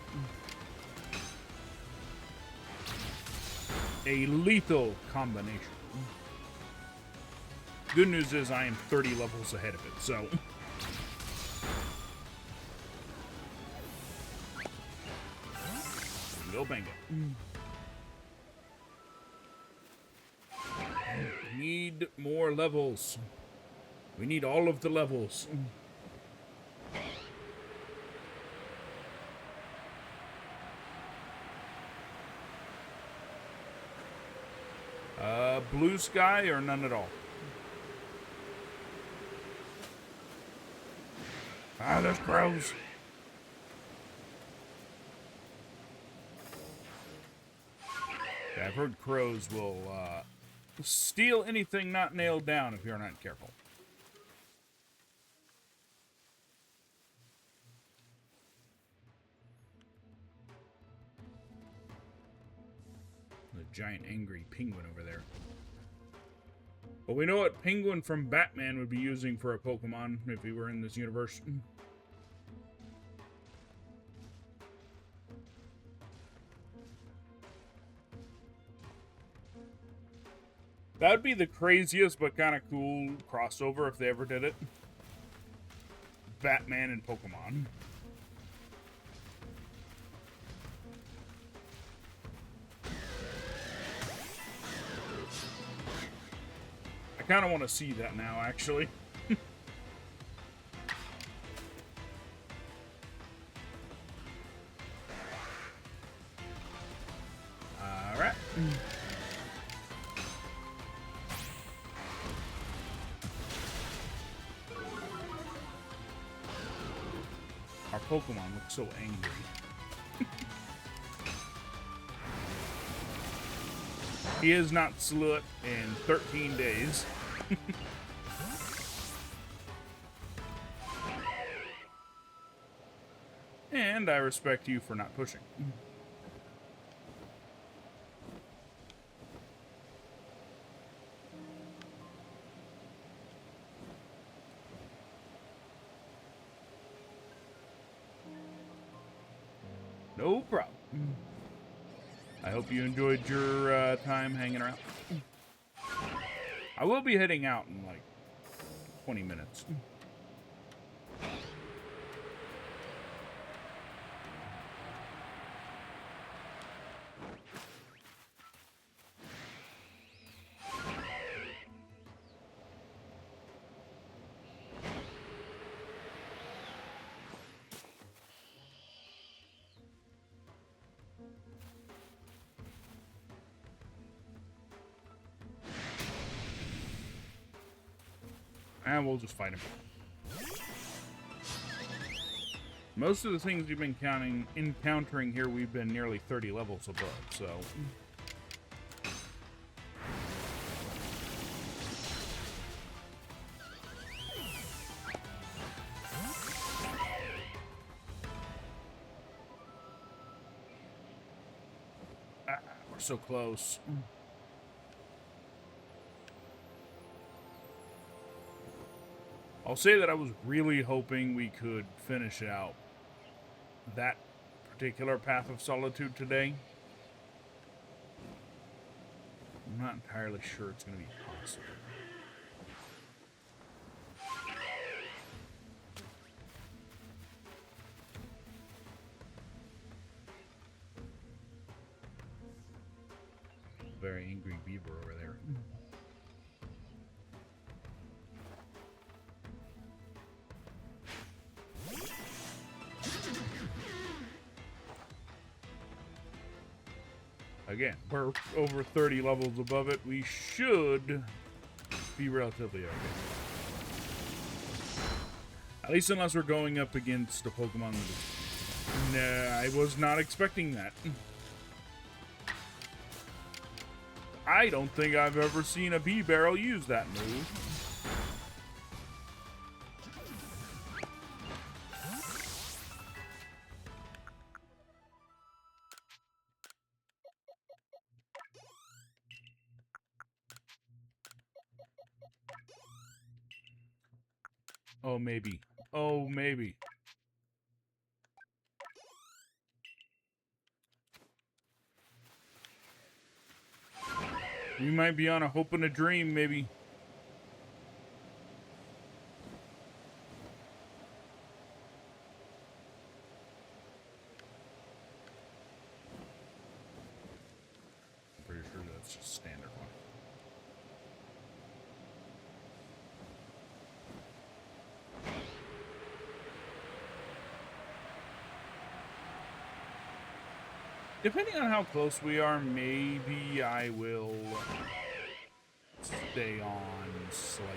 A lethal combination. Good news is I am 30 levels ahead of it, so. Go bang it. Need more levels. We need all of the levels. Blue Sky or none at all? Ah, there's crows. Yeah, I've heard crows will steal anything not nailed down if you're not careful. The giant angry penguin over there. But we know what Penguin from Batman would be using for a Pokemon if he were in this universe. That would be the craziest but kind of cool crossover if they ever did it. Batman and Pokemon. I kind of want to see that now, actually. Alright. Our Pokemon look so angry. He has not slept in 13 days. And I respect you for not pushing. No problem. I hope you enjoyed your time hanging around. I will be heading out in like 20 minutes. And we'll just fight him. Most of the things we've been encountering here, we've been nearly 30 levels above, so... we're so close. I'll say that I was really hoping we could finish out that particular Path of Solitude today. I'm not entirely sure it's going to be possible. Very angry beaver over there. Again, we're over 30 levels above it. We should be relatively okay. At least unless we're going up against a Pokemon that is... Nah, I was not expecting that. I don't think I've ever seen a Bee-Barrel use that move. Oh, maybe. Oh, maybe. We might be on a hope and a dream, maybe. I'm pretty sure that's just standard one. Depending on how close we are, maybe I will stay on slightly.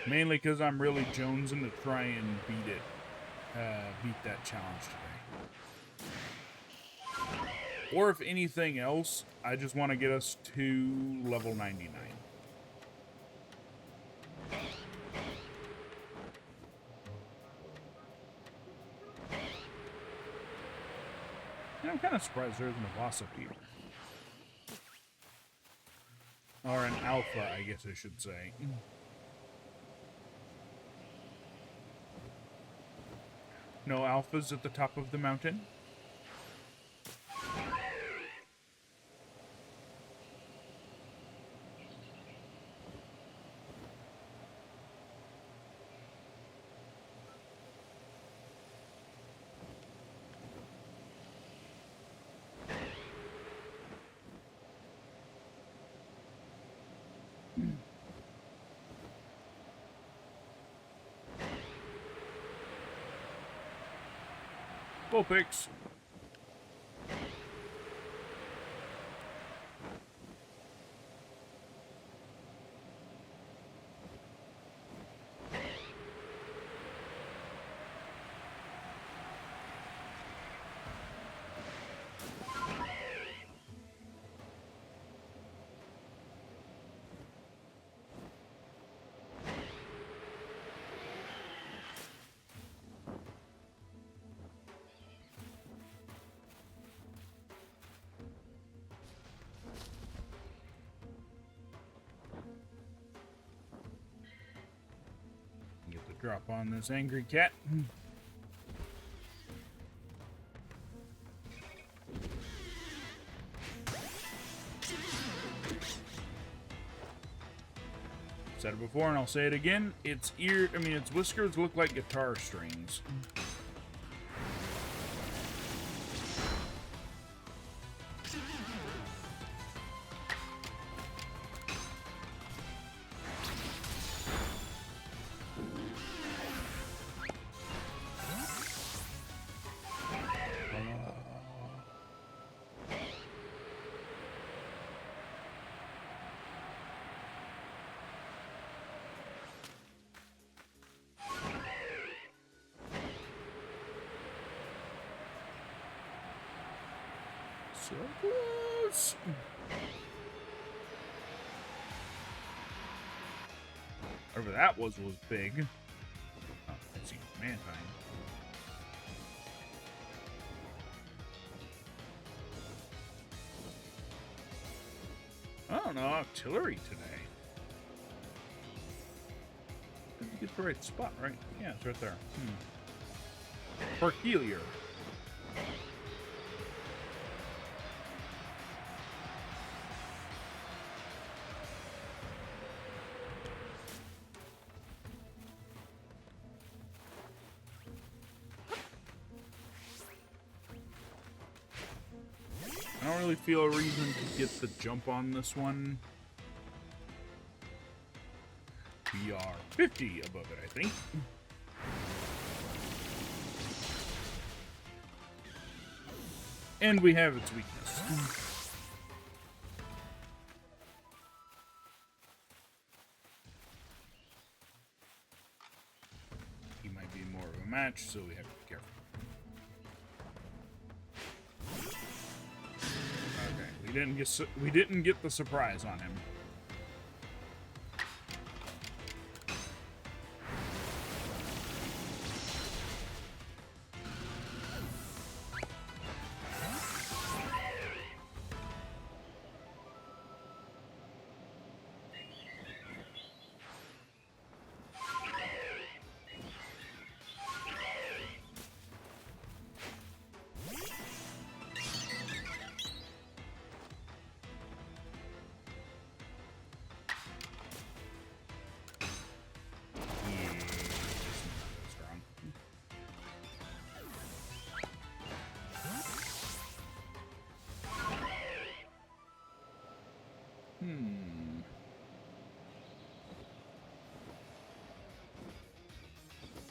Mainly because I'm really jonesing to try and beat that challenge today. Or if anything else, I just want to get us to level 99. I'm kind of surprised there isn't a boss up here. Or an alpha, I guess I should say. No alphas at the top of the mountain? Vulpix. Drop on this angry cat. Said it before and I'll say it again. Its whiskers look like guitar strings. So close. Whatever that was big. Oh, I see mankind. Oh, no artillery today. Did you get the right spot, right? Yeah, it's right there. Perkelier. I don't really feel a reason to get the jump on this one. We are 50 above it, I think. And we have its weakness. He might be more of a match, so we have to be careful. We didn't get the surprise on him.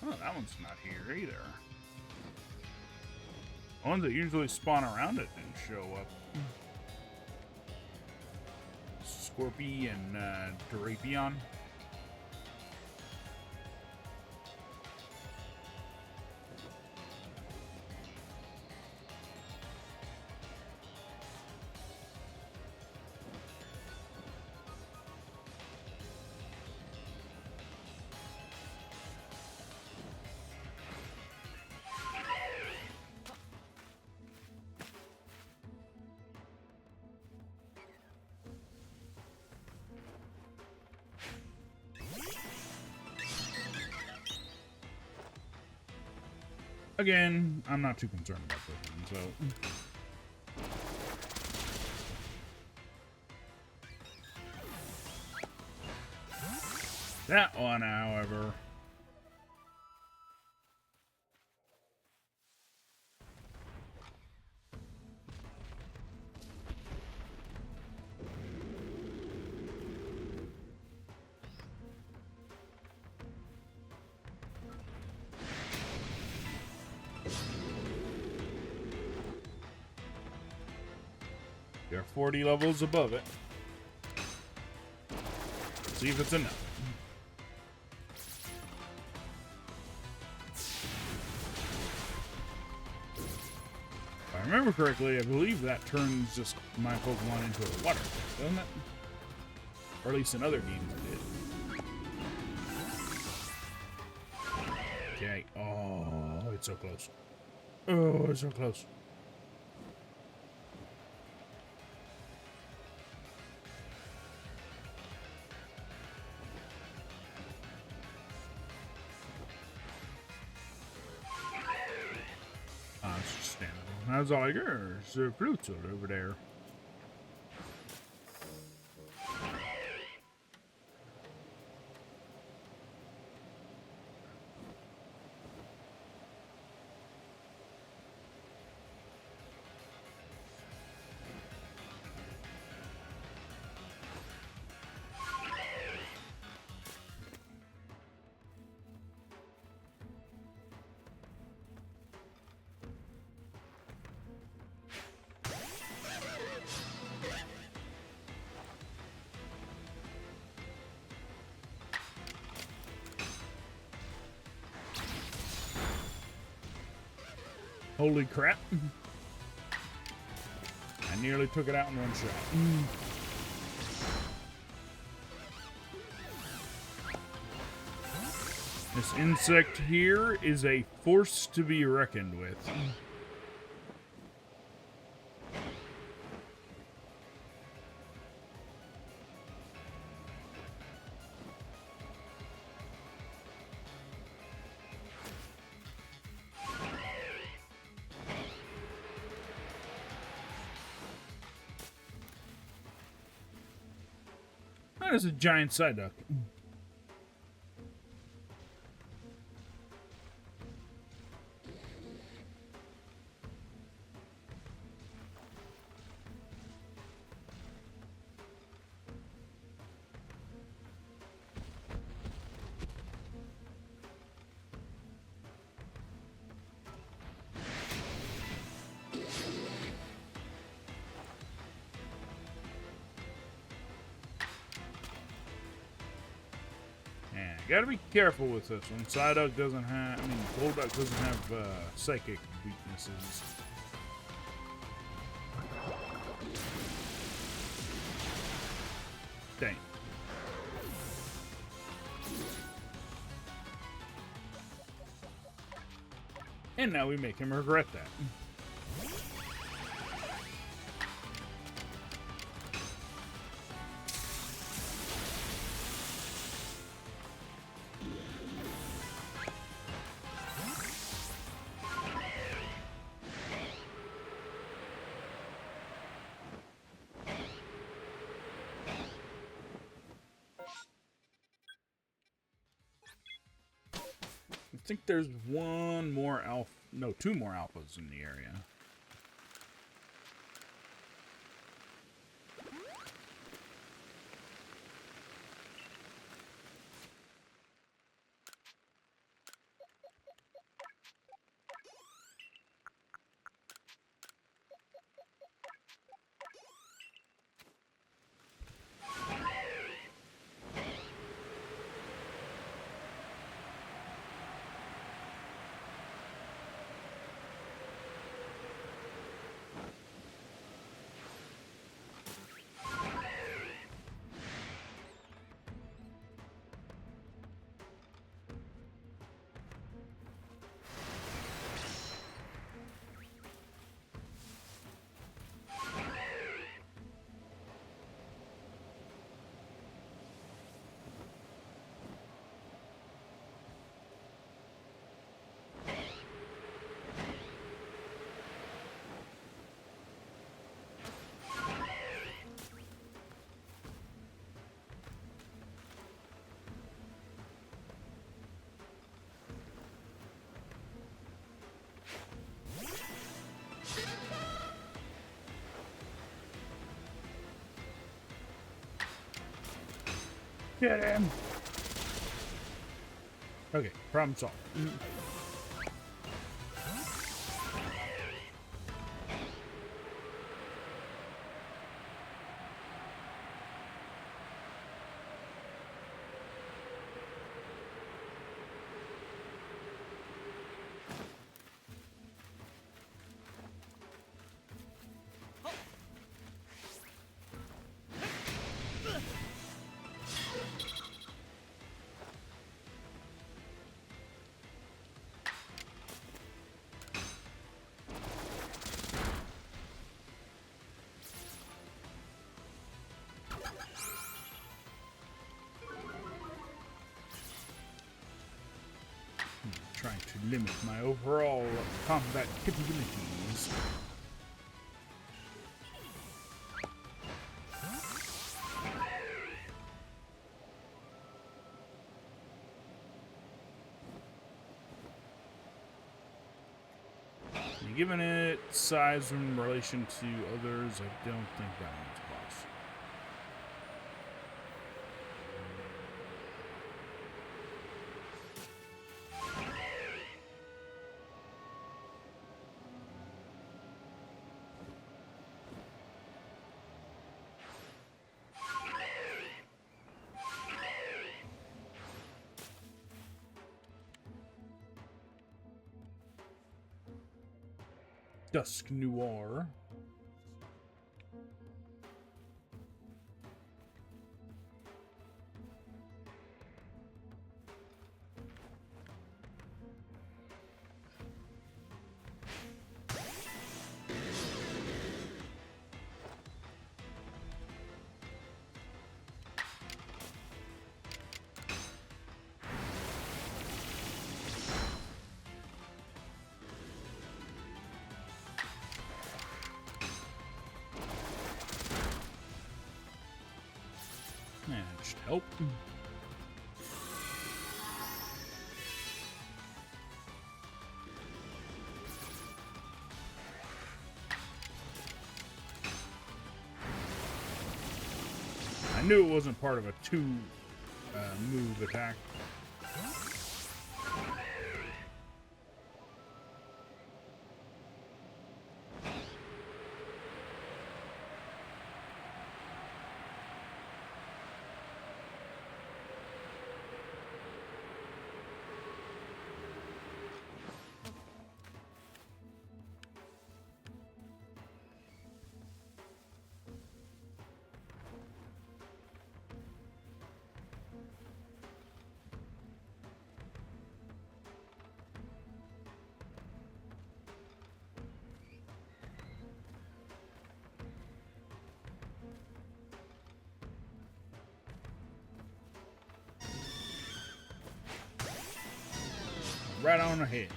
Oh, that one's not here either. The ones that usually spawn around it didn't show up. Scorpy and Drapion. Again, I'm not too concerned about this one, so... That one, however... They're 40 levels above it. See if it's enough. If I remember correctly, I believe that turns just my Pokemon into a water, doesn't it? Or at least in other games it did. Okay. Oh, it's so close. Oh, it's so close. I was all like, there's a fruit over there. Holy crap. I nearly took it out in one shot. This insect here is a force to be reckoned with. That is a giant side duck. Gotta be careful with this one. Psyduck doesn't have, Golduck doesn't have psychic weaknesses. Dang. And now we make him regret that. I think there's one more alpha, no, two more alphas in the area. Get him! Okay, problem solved. Trying to limit my overall combat capabilities. given it size in relation to others, I don't think that one's a boss. Dusk Noir. Yeah, just help. I knew it wasn't part of a two-move attack. Right on ahead.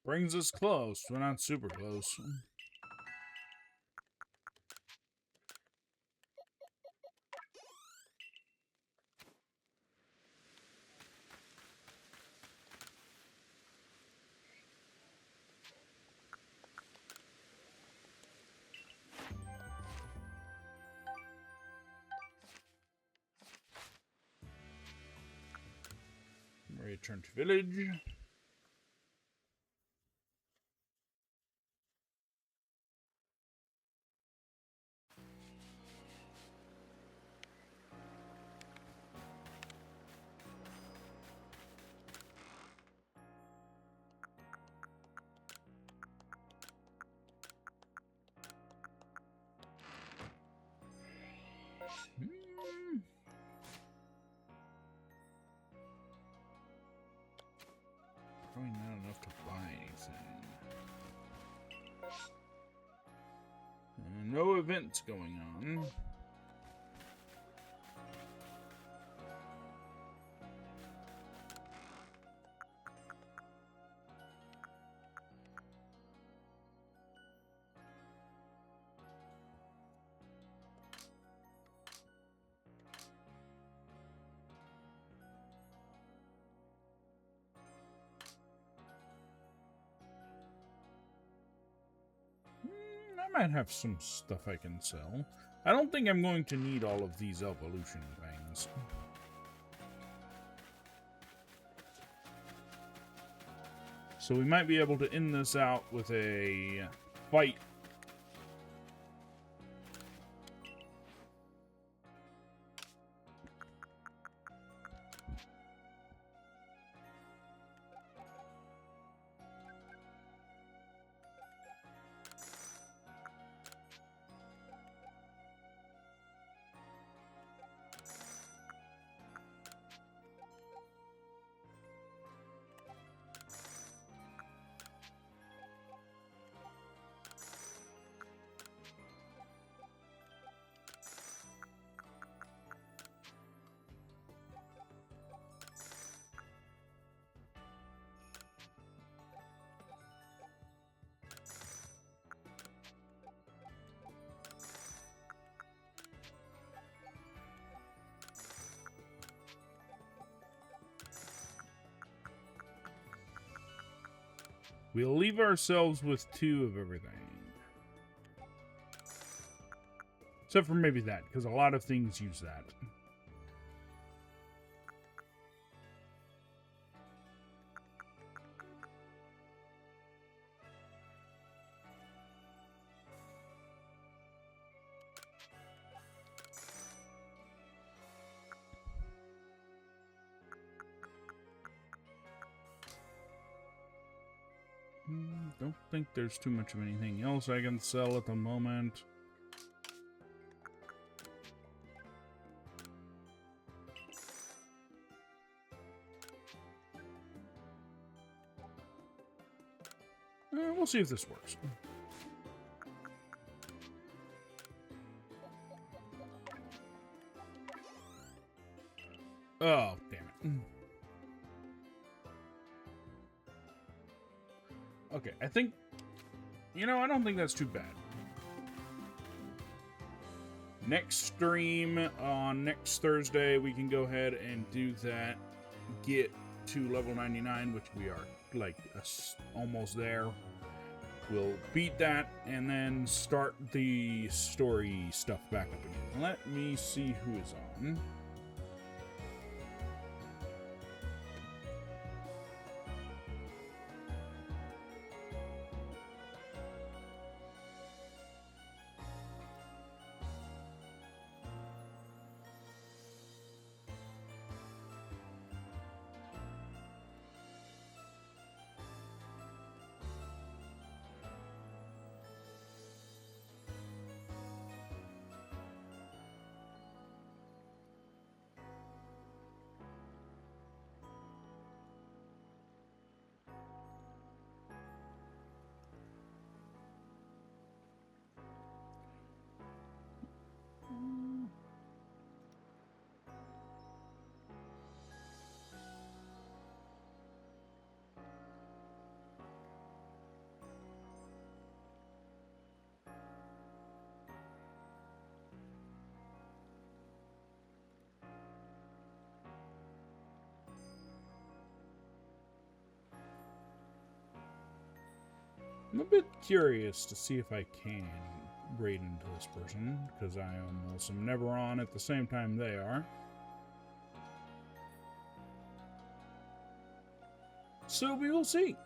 Brings us close, but not super close. Return to village. Probably not enough to buy anything. No events going on. I might have some stuff I can sell. I don't think I'm going to need all of these evolution things. So we might be able to end this out with a fight. We'll leave ourselves with 2 of everything. Except for maybe that, because a lot of things use that. Don't think there's too much of anything else I can sell at the moment. We'll see if this works. Oh, damn it. Okay, I think... You know, I don't think that's too bad. Next stream on next Thursday, we can go ahead and do that. Get to level 99, which we are, like, almost there. We'll beat that, and then start the story stuff back up again. Let me see who is on. I'm a bit curious to see if I can raid into this person, because I almost am never on at the same time they are. So we will see.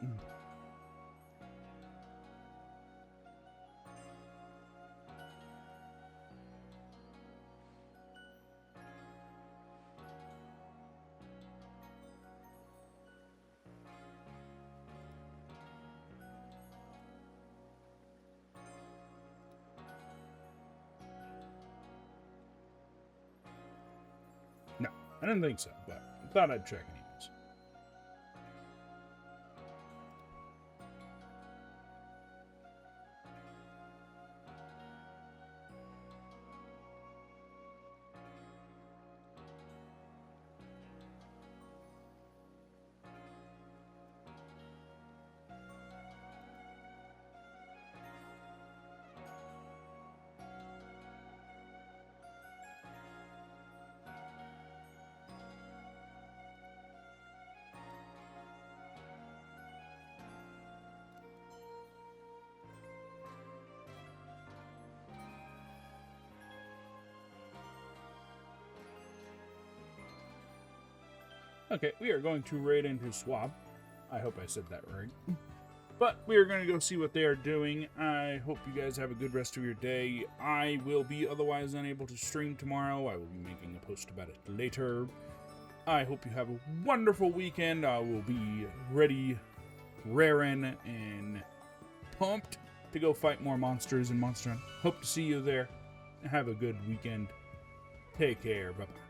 No, I didn't think so, but I thought I'd check anyways. Okay, we are going to raid into Swab. I hope I said that right. But we are going to go see what they are doing. I hope you guys have a good rest of your day. I will be otherwise unable to stream tomorrow. I will be making a post about it later. I hope you have a wonderful weekend. I will be ready, raring, and pumped to go fight more monsters in Monster Hunt. Hope to see you there. Have a good weekend. Take care. Bye-bye.